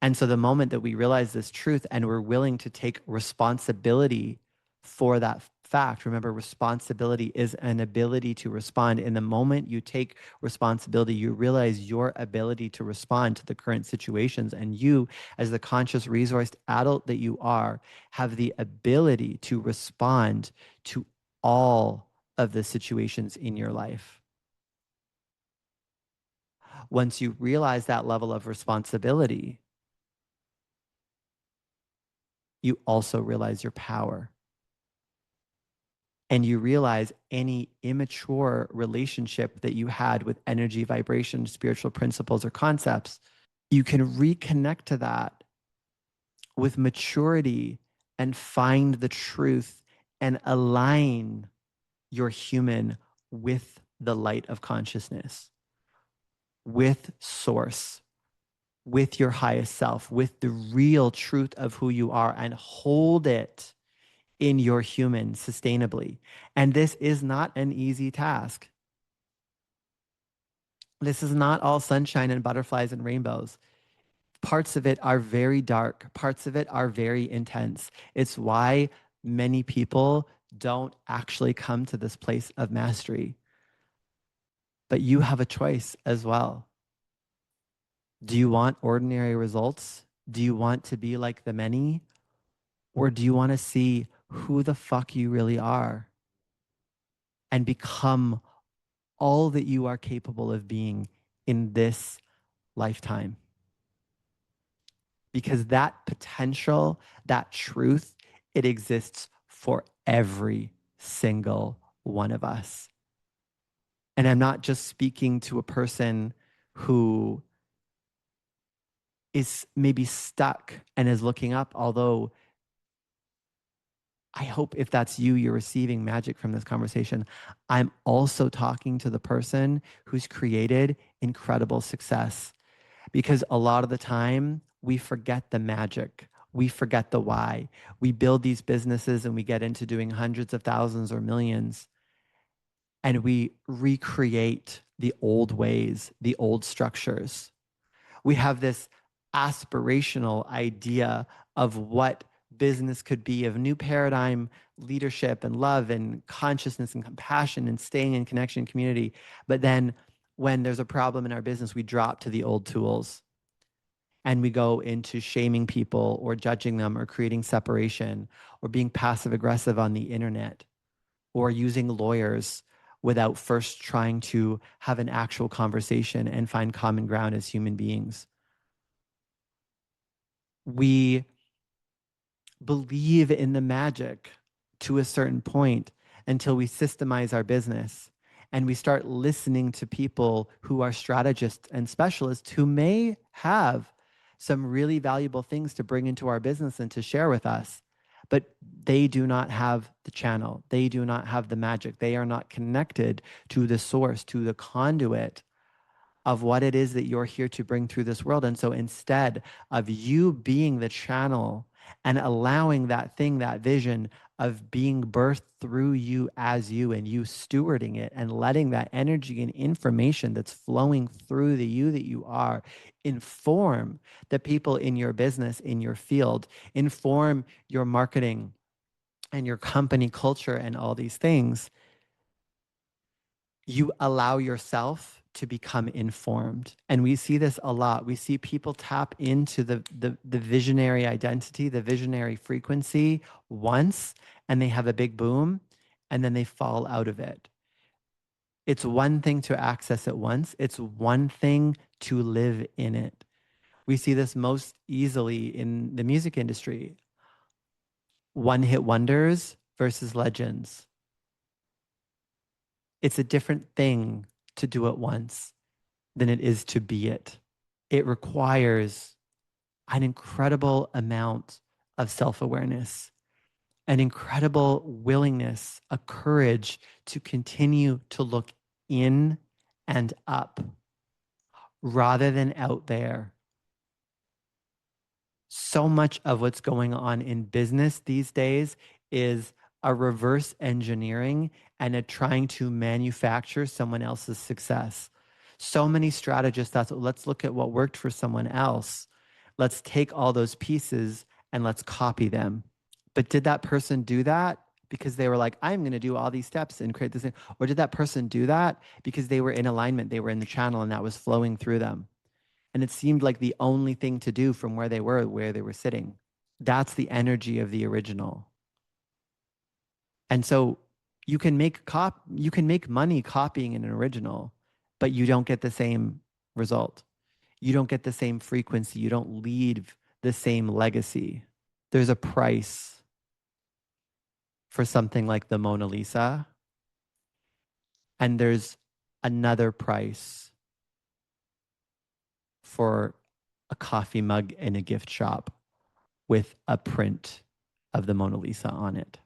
And so the moment that we realize this truth and we're willing to take responsibility for that fact, remember, responsibility is an ability to respond. In the moment you take responsibility, you realize your ability to respond to the current situations. And you, as the conscious, resourced adult that you are, have the ability to respond to all of the situations in your life. Once you realize that level of responsibility, you also realize your power. And you realize any immature relationship that you had with energy, vibration, spiritual principles, or concepts, you can reconnect to that with maturity and find the truth and align your human with the light of consciousness, with source, with your highest self, with the real truth of who you are, and hold it in your human sustainably. And this is not an easy task. This is not all sunshine and butterflies and rainbows. Parts of it are very dark. Parts of it are very intense. It's why many people don't actually come to this place of mastery. But you have a choice as well. Do you want ordinary results? Do you want to be like the many? Or do you want to see who the fuck you really are and become all that you are capable of being in this lifetime? Because that potential, that truth, it exists for every single one of us. And I'm not just speaking to a person who is maybe stuck and is looking up, although I hope if that's you, you're receiving magic from this conversation. I'm also talking to the person who's created incredible success, because a lot of the time we forget the magic. We forget the why. We build these businesses and we get into doing hundreds of thousands or millions, and we recreate the old ways, the old structures. We have this aspirational idea of what business could be, of new paradigm leadership and love and consciousness and compassion and staying in connection and community. But then when there's a problem in our business, we drop to the old tools and we go into shaming people or judging them or creating separation or being passive aggressive on the internet or using lawyers without first trying to have an actual conversation and find common ground as human beings. We believe in the magic to a certain point until we systemize our business and we start listening to people who are strategists and specialists who may have some really valuable things to bring into our business and to share with us, but they do not have the channel. They do not have the magic. They are not connected to the source, to the conduit of what it is that you're here to bring through this world. And so instead of you being the channel and allowing that thing, that vision of being birthed through you as you, and you stewarding it and letting that energy and information that's flowing through the you that you are inform the people in your business, in your field, inform your marketing and your company culture and all these things, you allow yourself to become informed. And we see this a lot. We see people tap into the visionary identity, the visionary frequency once, and they have a big boom, and then they fall out of it. It's one thing to access it once, it's one thing to live in it. We see this most easily in the music industry. One hit wonders versus legends. It's a different thing to do it once than it is to be it. It requires an incredible amount of self-awareness, an incredible willingness, a courage to continue to look in and up rather than out there. So much of what's going on in business these days is a reverse engineering and a trying to manufacture someone else's success. So many strategists, let's look at what worked for someone else. Let's take all those pieces and let's copy them. But did that person do that because they were like, I'm going to do all these steps and create this thing? Or did that person do that because they were in alignment, they were in the channel, and that was flowing through them? And it seemed like the only thing to do from where they were sitting. That's the energy of the original. And so you can make money copying an original, but you don't get the same result. You don't get the same frequency. You don't leave the same legacy. There's a price for something like the Mona Lisa, and there's another price for a coffee mug in a gift shop with a print of the Mona Lisa on it.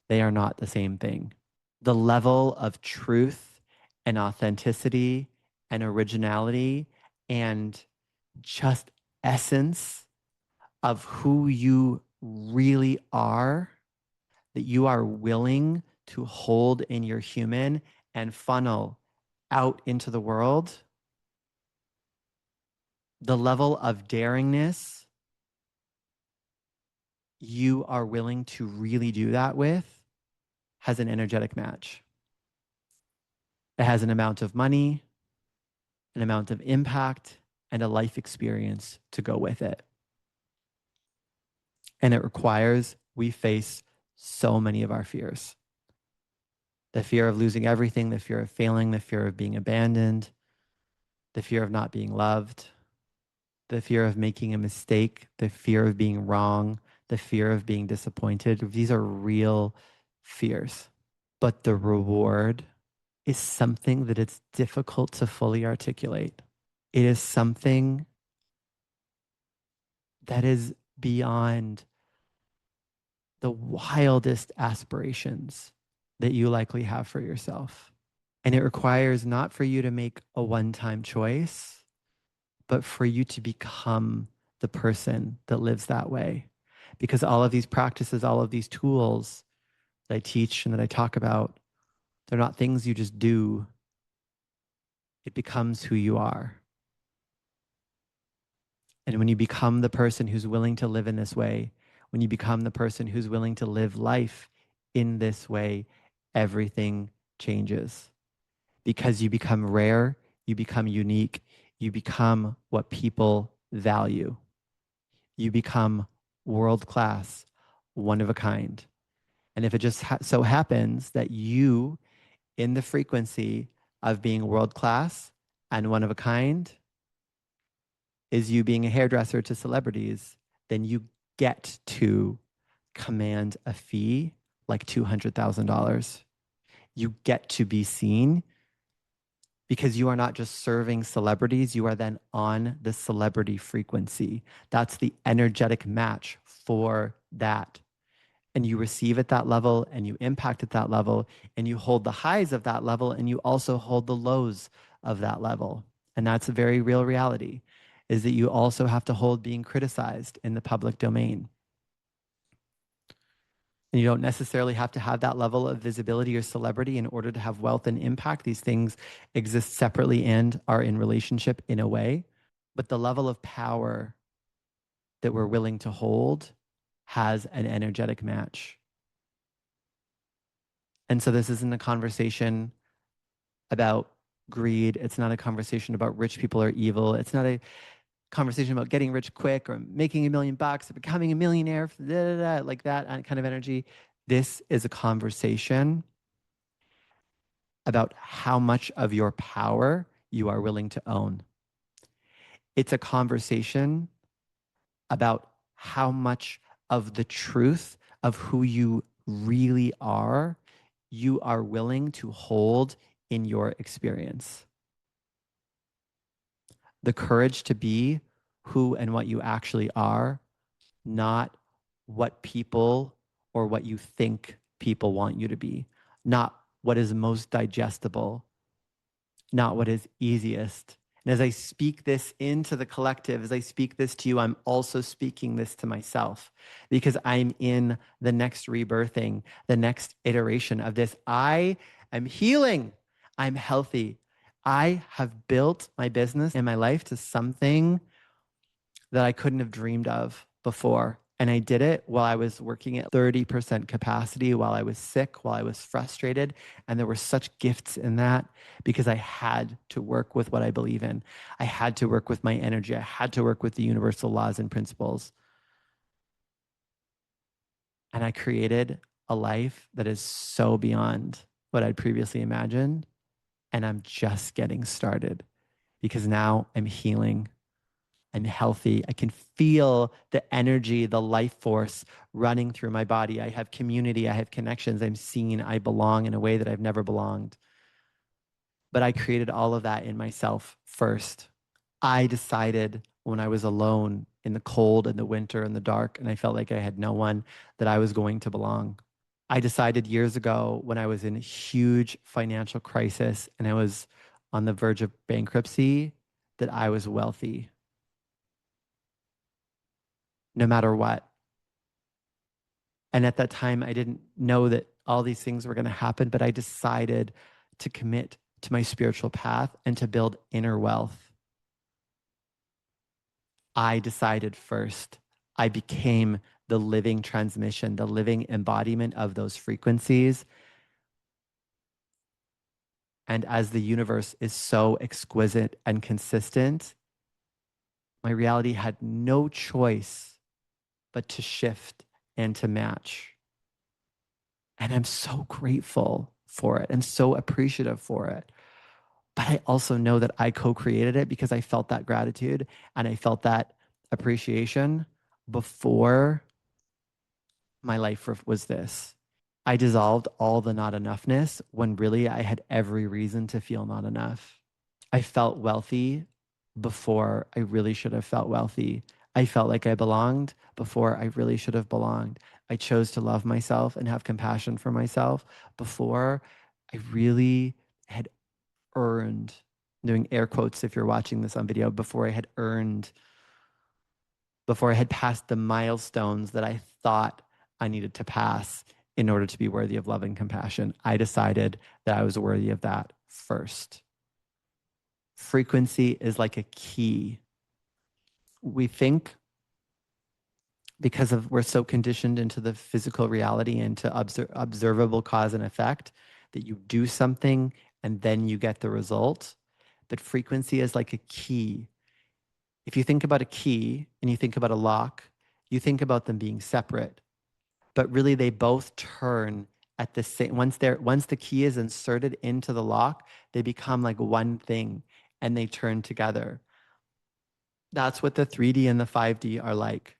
They are not the same thing. The level of truth and authenticity and originality and just essence of who you really are, that you are willing to hold in your human and funnel out into the world, the level of daringness you are willing to really do that with has an energetic match. It has an amount of money, an amount of impact, and a life experience to go with it. And it requires we face so many of our fears. The fear of losing everything, the fear of failing, the fear of being abandoned, the fear of not being loved, the fear of making a mistake, the fear of being wrong, the fear of being disappointed. These are real fears. But the reward is something that it's difficult to fully articulate. It is something that is beyond the wildest aspirations that you likely have for yourself. And it requires not for you to make a one-time choice, but for you to become the person that lives that way. Because all of these practices, all of these tools that I teach and that I talk about, they're not things you just do. It becomes who you are. And when you become the person who's willing to live in this way, when you become the person who's willing to live life in this way, everything changes. Because you become rare, you become unique, you become what people value. You become world class, one of a kind. And if it just so happens that you, in the frequency of being world class and one of a kind, is you being a hairdresser to celebrities, then you get to command a fee like $200,000. You get to be seen because you are not just serving celebrities, you are then on the celebrity frequency. That's the energetic match for that. And you receive at that level and you impact at that level and you hold the highs of that level and you also hold the lows of that level. And that's a very real reality, is that you also have to hold being criticized in the public domain. And you don't necessarily have to have that level of visibility or celebrity in order to have wealth and impact. These things exist separately and are in relationship in a way. But the level of power that we're willing to hold has an energetic match. And so this isn't a conversation about greed. It's not a conversation about rich people are evil. It's not a conversation about getting rich quick or making $1 million or becoming a millionaire, like that kind of energy. This is a conversation about how much of your power you are willing to own. It's a conversation about how much of the truth of who you really are you are willing to hold in your experience. The courage to be who and what you actually are, not what people or what you think people want you to be, not what is most digestible, not what is easiest. And as I speak this into the collective, as I speak this to you, I'm also speaking this to myself because I'm in the next rebirthing, the next iteration of this. I am healing. I'm healthy. I have built my business and my life to something that I couldn't have dreamed of before. And I did it while I was working at 30% capacity, while I was sick, while I was frustrated. And there were such gifts in that because I had to work with what I believe in. I had to work with my energy. I had to work with the universal laws and principles. And I created a life that is so beyond what I'd previously imagined. And I'm just getting started because now I'm healing. I'm healthy. I can feel the energy, the life force running through my body. I have community. I have connections. I'm seen. I belong in a way that I've never belonged. But I created all of that in myself first. I decided when I was alone in the cold and the winter and the dark, and I felt like I had no one, that I was going to belong. I decided years ago when I was in a huge financial crisis and I was on the verge of bankruptcy that I was wealthy no matter what. And at that time, I didn't know that all these things were going to happen, but I decided to commit to my spiritual path and to build inner wealth. I decided first. I became the living transmission, the living embodiment of those frequencies. And as the universe is so exquisite and consistent, my reality had no choice but to shift and to match. And I'm so grateful for it and so appreciative for it. But I also know that I co-created it because I felt that gratitude and I felt that appreciation before my life was this. I dissolved all the not enoughness when really I had every reason to feel not enough. I felt wealthy before I really should have felt wealthy. I felt like I belonged before I really should have belonged. I chose to love myself and have compassion for myself before I really had earned, doing air quotes if you're watching this on video, before I had earned, before I had passed the milestones that I thought I needed to pass in order to be worthy of love and compassion. I decided that I was worthy of that first. Frequency is like a key. We think because of we're so conditioned into the physical reality and to observable cause and effect that you do something and then you get the result. But frequency is like a key. If you think about a key and you think about a lock, you think about them being separate, but really they both turn at the same once the key is inserted into the lock, they become like one thing and they turn together. That's what the 3D and the 5D are like.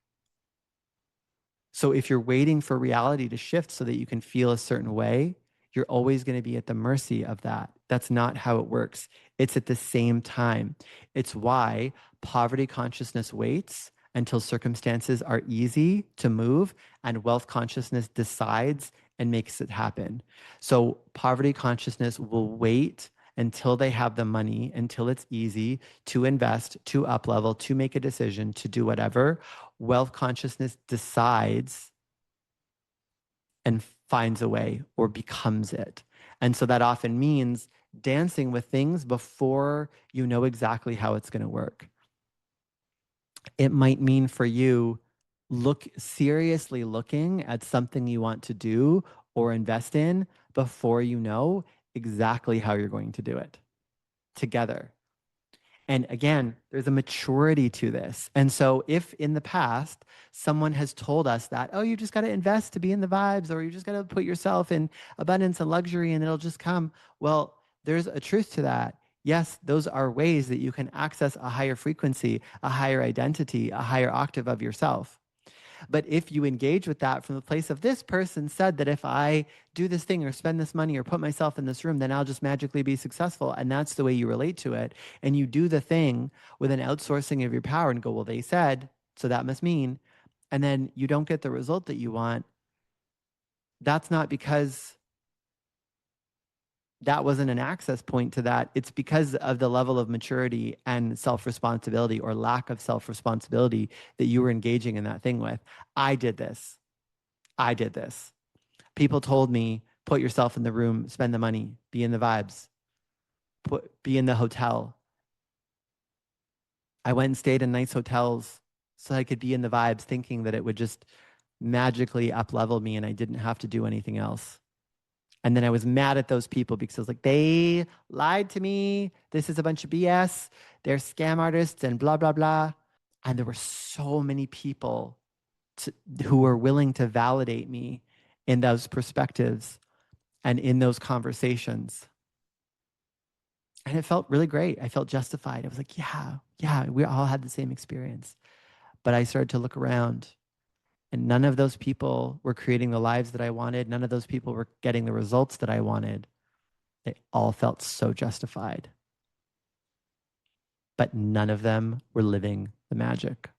So if you're waiting for reality to shift so that you can feel a certain way, you're always going to be at the mercy of that. That's not how it works. It's at the same time. It's why poverty consciousness waits until circumstances are easy to move and wealth consciousness decides and makes it happen. So poverty consciousness will wait until they have the money, until it's easy to invest, to up level, to make a decision, to do whatever. Wealth consciousness decides and finds a way or becomes it. And so that often means dancing with things before you know exactly how it's going to work. It might mean for you seriously looking at something you want to do or invest in before you know exactly how you're going to do it. together. And again, there's a maturity to this. And so if in the past someone has told us that, oh, you just got to invest to be in the vibes, or you just got to put yourself in abundance and luxury and it'll just come. Well, there's a truth to that. Yes, those are ways that you can access a higher frequency, a higher identity, a higher octave of yourself. But if you engage with that from the place of this person said that if I do this thing or spend this money or put myself in this room, then I'll just magically be successful. And that's the way you relate to it. And you do the thing with an outsourcing of your power and go, well, they said, so that must mean. And then you don't get the result that you want. That's not because that wasn't an access point to that. It's because of the level of maturity and self-responsibility or lack of self-responsibility that you were engaging in that thing with. I did this. I did this. People told me, put yourself in the room, spend the money, be in the vibes, be in the hotel. I went and stayed in nice hotels so I could be in the vibes, thinking that it would just magically up-level me and I didn't have to do anything else. And then I was mad at those people because I was like, they lied to me. This is a bunch of BS. They're scam artists and blah, blah, blah. And there were so many people who were willing to validate me in those perspectives and in those conversations. And it felt really great. I felt justified. I was like, yeah, we all had the same experience. But I started to look around and none of those people were creating the lives that I wanted. None of those people were getting the results that I wanted. They all felt so justified. But none of them were living the magic.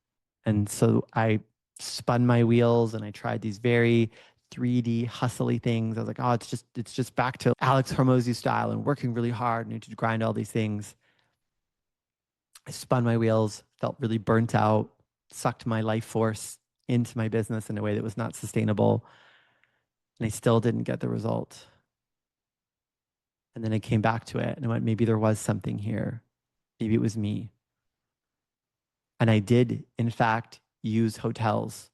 And so I spun my wheels and I tried these very 3D hustly things. I was like, oh, it's just back to Alex Hormozy style and working really hard and to grind all these things. I spun my wheels, felt really burnt out, sucked my life force into my business in a way that was not sustainable. And I still didn't get the result. And then I came back to it and I went, maybe there was something here. Maybe it was me. And I did, in fact, use hotels.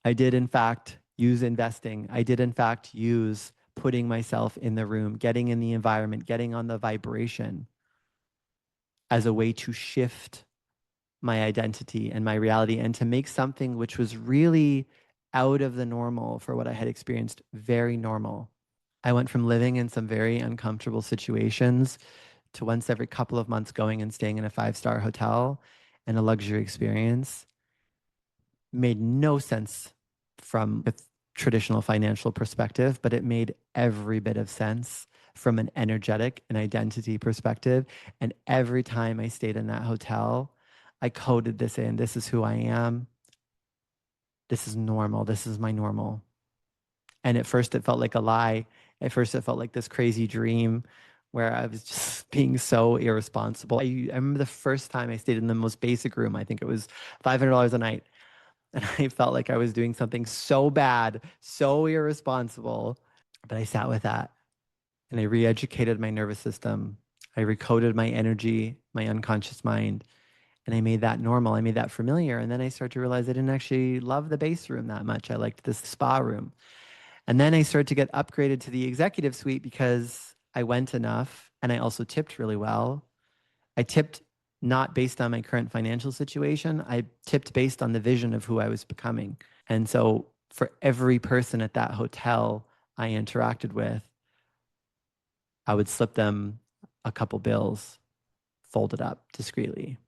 I did, in fact, use investing. I did, in fact, use putting myself in the room, getting in the environment, getting on the vibration as a way to shift my identity and my reality and to make something which was really out of the normal for what I had experienced very normal. I went from living in some very uncomfortable situations to once every couple of months going and staying in a 5-star hotel and a luxury experience. Made no sense from a traditional financial perspective, but it made every bit of sense from an energetic and identity perspective. And every time I stayed in that hotel, I coded this in. This is who I am. This is normal. This is my normal. And at first it felt like a lie. At first it felt like this crazy dream where I was just being so irresponsible. I remember the first time I stayed in the most basic room. I think it was $500 a night. And I felt like I was doing something so bad, so irresponsible. But I sat with that and I re-educated my nervous system. I recoded my energy, my unconscious mind, and I made that normal. I made that familiar. And then I started to realize I didn't actually love the base room that much. I liked this spa room. And then I started to get upgraded to the executive suite because I went enough and I also tipped really well. I tipped not based on my current financial situation. I tipped based on the vision of who I was becoming. And so for every person at that hotel I interacted with, I would slip them a couple bills folded up discreetly.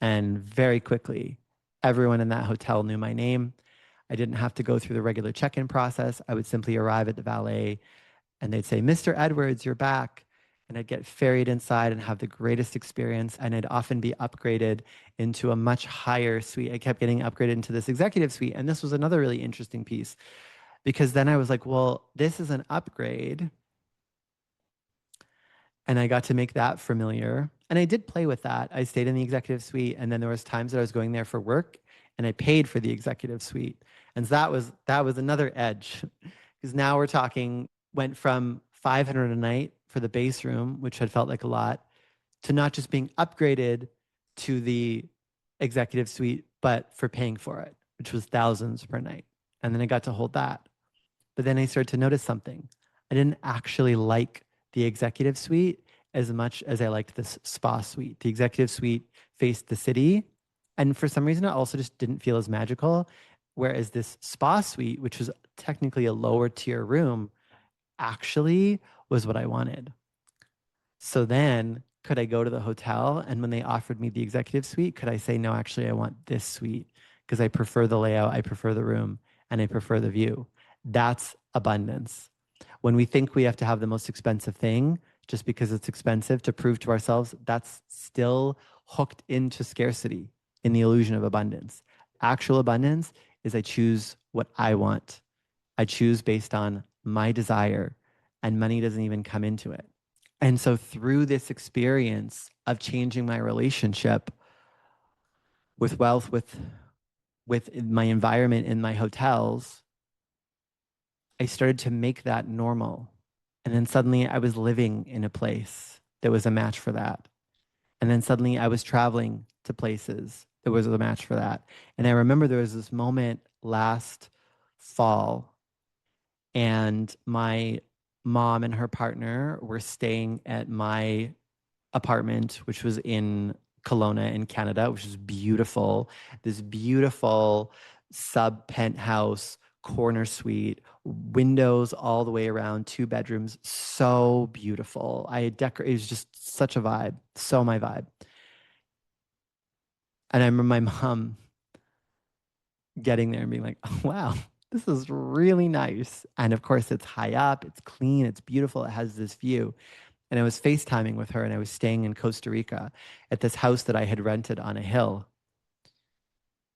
And very quickly, everyone in that hotel knew my name. I didn't have to go through the regular check-in process. I would simply arrive at the valet and they'd say, Mr. Edwards, you're back. And I'd get ferried inside and have the greatest experience. And I'd often be upgraded into a much higher suite. I kept getting upgraded into this executive suite. And this was another really interesting piece because then I was like, well, this is an upgrade. And I got to make that familiar. And I did play with that. I stayed in the executive suite. And then there was times that I was going there for work and I paid for the executive suite. And so that was another edge because now we're talking, went from 500 a night for the base room, which had felt like a lot, to not just being upgraded to the executive suite, but for paying for it, which was thousands per night. And then I got to hold that. But then I started to notice something. I didn't actually like the executive suite as much as I liked this spa suite. The executive suite faced the city, and for some reason, it also just didn't feel as magical. Whereas this spa suite, which was technically a lower tier room, actually was what I wanted. So then, could I go to the hotel? And when they offered me the executive suite, could I say, no, actually, I want this suite because I prefer the layout, I prefer the room, and I prefer the view? That's abundance. When we think we have to have the most expensive thing just because it's expensive to prove to ourselves, that's still hooked into scarcity in the illusion of abundance. Actual abundance is I choose what I want. I choose based on my desire, and money doesn't even come into it. And so through this experience of changing my relationship with wealth, with my environment in my hotels, I started to make that normal. And then suddenly I was living in a place that was a match for that. And then suddenly I was traveling to places that was a match for that. And I remember there was this moment last fall, and my mom and her partner were staying at my apartment, which was in Kelowna in Canada, which is beautiful. This beautiful sub penthouse corner suite, windows all the way around, 2 bedrooms, so beautiful. It was just such a vibe, so my vibe. And I remember my mom getting there and being like, oh, wow, this is really nice. And of course, it's high up, it's clean, it's beautiful, it has this view. And I was FaceTiming with her, and I was staying in Costa Rica at this house that I had rented on a hill.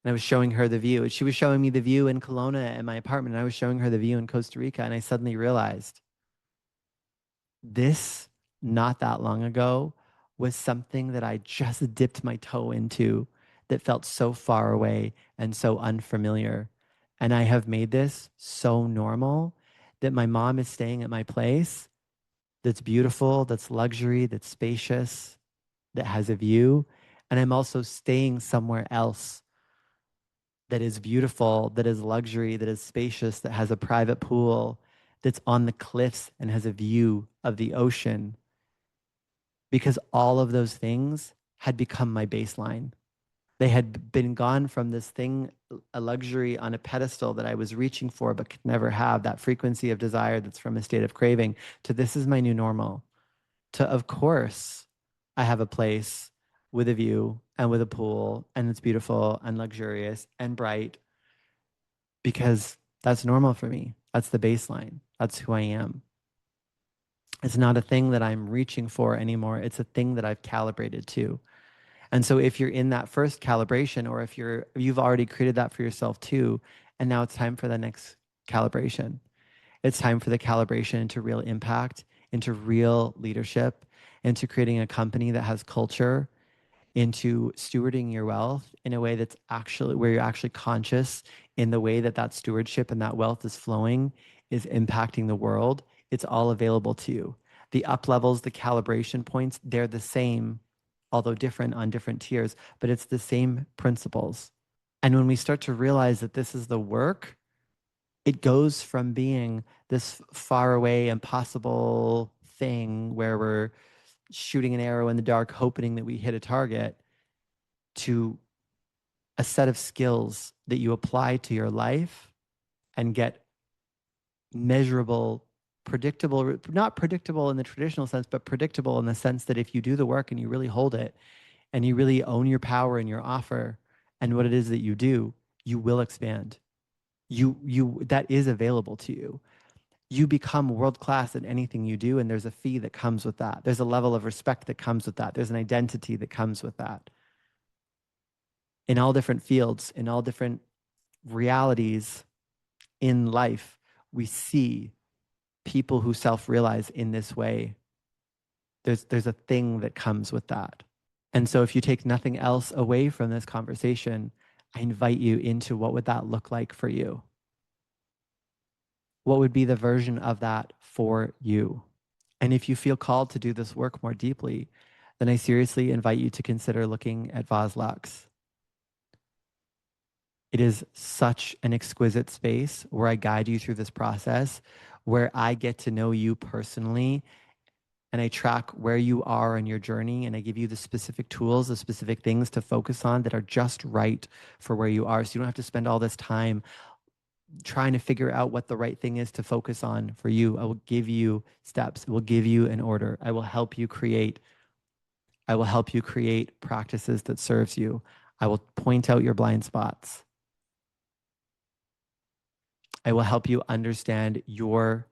And I was showing her the view. She was showing me the view in Kelowna at my apartment, and I was showing her the view in Costa Rica. And I suddenly realized this, not that long ago, was something that I just dipped my toe into that felt so far away and so unfamiliar. And I have made this so normal that my mom is staying at my place that's beautiful, that's luxury, that's spacious, that has a view. And I'm also staying somewhere else that is beautiful, that is luxury, that is spacious, that has a private pool, that's on the cliffs and has a view of the ocean, because all of those things had become my baseline. They had been gone from this thing, a luxury on a pedestal that I was reaching for but could never have, that frequency of desire that's from a state of craving, to this is my new normal. To, of course, I have a place with a view and with a pool, and it's beautiful and luxurious and bright because that's normal for me. That's the baseline. That's who I am. It's not a thing that I'm reaching for anymore. It's a thing that I've calibrated to. And so if you're in that first calibration, or if you've already created that for yourself too, and now it's time for the next calibration. It's time for the calibration into real impact, into real leadership, into creating a company that has culture, into stewarding your wealth in a way that's actually where you're actually conscious in the way that that stewardship and that wealth is flowing, is impacting the world. It's all available to you. The up levels, the calibration points, they're the same, although different on different tiers, but it's the same principles. And when we start to realize that this is the work, it goes from being this far away, impossible thing where we're shooting an arrow in the dark, hoping that we hit a target, to a set of skills that you apply to your life and get measurable, predictable, not predictable in the traditional sense, but predictable in the sense that if you do the work and you really hold it and you really own your power and your offer and what it is that you do, you will expand. That is available to you. You become world class at anything you do, and there's a fee that comes with that. There's a level of respect that comes with that. There's an identity that comes with that. In all different fields, in all different realities in life, we see people who self-realize in this way. There's a thing that comes with that. And so if you take nothing else away from this conversation, I invite you into what would that look like for you? What would be the version of that for you? And if you feel called to do this work more deeply, then I seriously invite you to consider looking at Vase Lux. It is such an exquisite space where I guide you through this process, where I get to know you personally and I track where you are in your journey, and I give you the specific tools, the specific things to focus on that are just right for where you are. So you don't have to spend all this time trying to figure out what the right thing is to focus on for you. I will give you steps. I will give you an order. I will help you create practices that serves you. I will point out your blind spots. I will help you understand your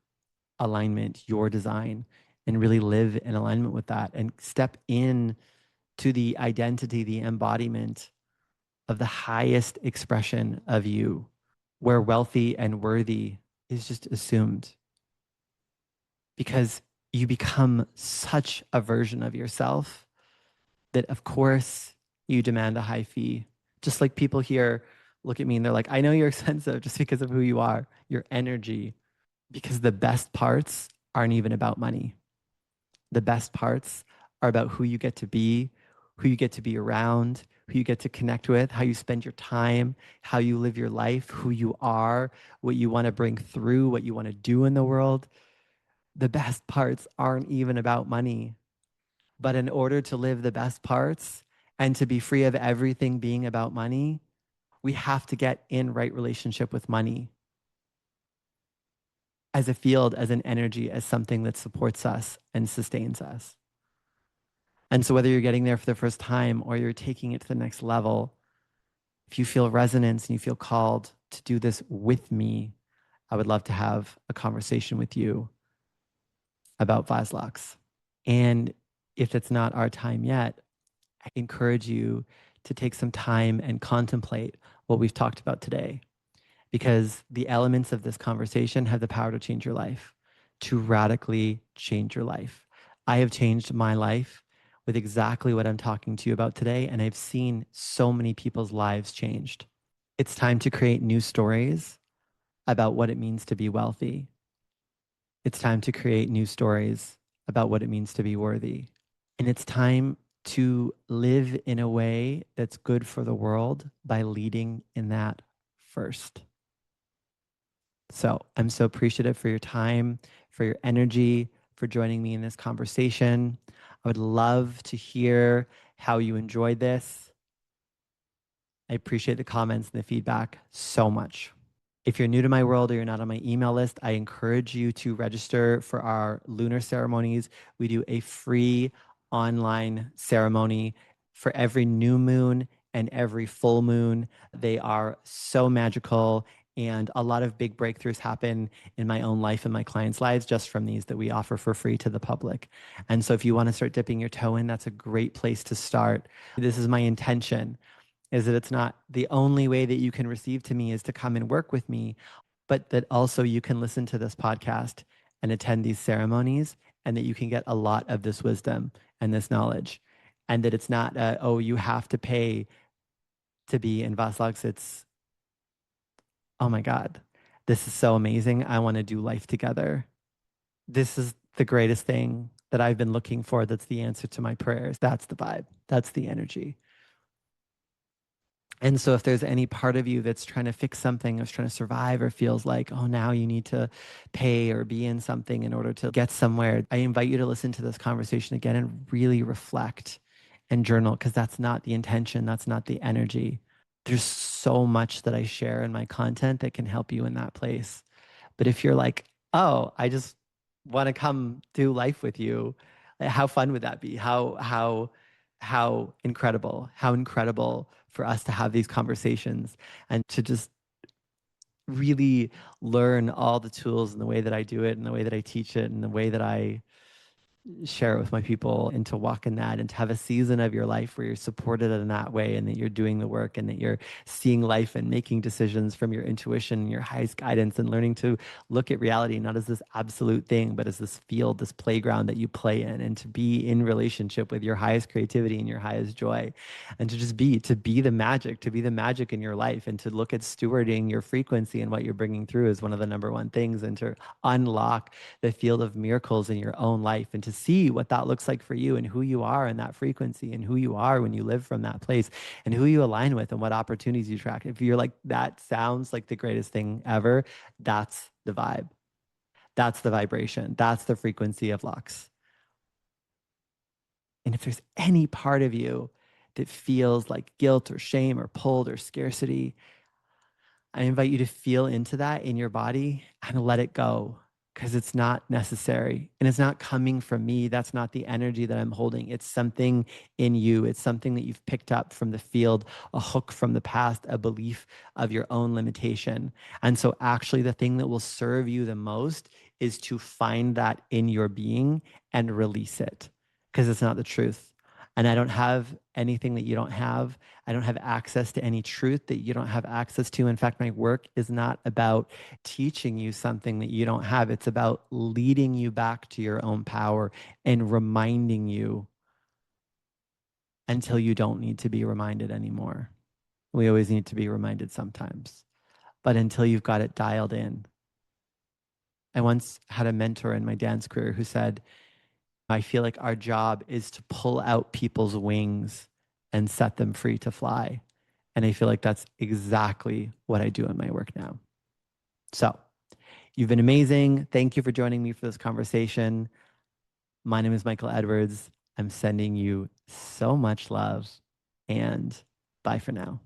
alignment, your design, and really live in alignment with that and step in to the identity, the embodiment of the highest expression of you, where wealthy and worthy is just assumed because you become such a version of yourself that, of course, you demand a high fee. Just like people here look at me and they're like, I know you're expensive just because of who you are, your energy, because the best parts aren't even about money. The best parts are about who you get to be, who you get to be around, who you get to connect with, how you spend your time, how you live your life, who you are, what you want to bring through, what you want to do in the world. The best parts aren't even about money. But in order to live the best parts and to be free of everything being about money, we have to get in right relationship with money as a field, as an energy, as something that supports us and sustains us. And so whether you're getting there for the first time or you're taking it to the next level, if you feel resonance and you feel called to do this with me, I would love to have a conversation with you about Vaslux. And if it's not our time yet, I encourage you to take some time and contemplate what we've talked about today, because the elements of this conversation have the power to change your life, to radically change your life. I have changed my life with exactly what I'm talking to you about today, and I've seen so many people's lives changed. It's time to create new stories about what it means to be wealthy. It's time to create new stories about what it means to be worthy. And it's time to live in a way that's good for the world by leading in that first. So I'm so appreciative for your time, for your energy, for joining me in this conversation. I would love to hear how you enjoyed this. I appreciate the comments and the feedback so much. If you're new to my world or you're not on my email list, I encourage you to register for our lunar ceremonies. We do a free online ceremony for every new moon and every full moon. They are so magical, and a lot of big breakthroughs happen in my own life and my clients' lives just from these that we offer for free to the public. And so if you want to start dipping your toe in, that's a great place to start. This is my intention, is that it's not the only way that you can receive to me is to come and work with me, but that also you can listen to this podcast and attend these ceremonies, and that you can get a lot of this wisdom and this knowledge. And that it's not, oh, you have to pay to be in Vaslux. It's, oh my God, this is so amazing. I want to do life together. This is the greatest thing that I've been looking for. That's the answer to my prayers. That's the vibe. That's the energy. And so if there's any part of you that's trying to fix something or is trying to survive or feels like, oh, now you need to pay or be in something in order to get somewhere, I invite you to listen to this conversation again and really reflect and journal, because that's not the intention. That's not the energy. There's so much that I share in my content that can help you in that place. But if you're like, oh, I just want to come do life with you, how fun would that be? How incredible for us to have these conversations and to just really learn all the tools and the way that I do it and the way that I teach it and the way that I share it with my people, and to walk in that and to have a season of your life where you're supported in that way and that you're doing the work and that you're seeing life and making decisions from your intuition and your highest guidance, and learning to look at reality not as this absolute thing, but as this field, this playground that you play in, and to be in relationship with your highest creativity and your highest joy, and to just be the magic, to be the magic in your life, and to look at stewarding your frequency and what you're bringing through as one of the number one things, and to unlock the field of miracles in your own life, and to see what that looks like for you and who you are in that frequency and who you are when you live from that place and who you align with and what opportunities you track. If you're like, that sounds like the greatest thing ever, that's the vibe. That's the vibration. That's the frequency of Lux. And if there's any part of you that feels like guilt or shame or pulled or scarcity, I invite you to feel into that in your body and let it go, because it's not necessary and it's not coming from me. That's not the energy that I'm holding. It's something in you. It's something that you've picked up from the field, a hook from the past, a belief of your own limitation. And so, actually, the thing that will serve you the most is to find that in your being and release it, because it's not the truth. And I don't have anything that you don't have. I don't have access to any truth that you don't have access to. In fact, my work is not about teaching you something that you don't have. It's about leading you back to your own power and reminding you until you don't need to be reminded anymore. We always need to be reminded sometimes, but until you've got it dialed in. I once had a mentor in my dance career who said, I feel like our job is to pull out people's wings and set them free to fly. And I feel like that's exactly what I do in my work now. So you've been amazing. Thank you for joining me for this conversation. My name is Michael Edwards. I'm sending you so much love, and bye for now.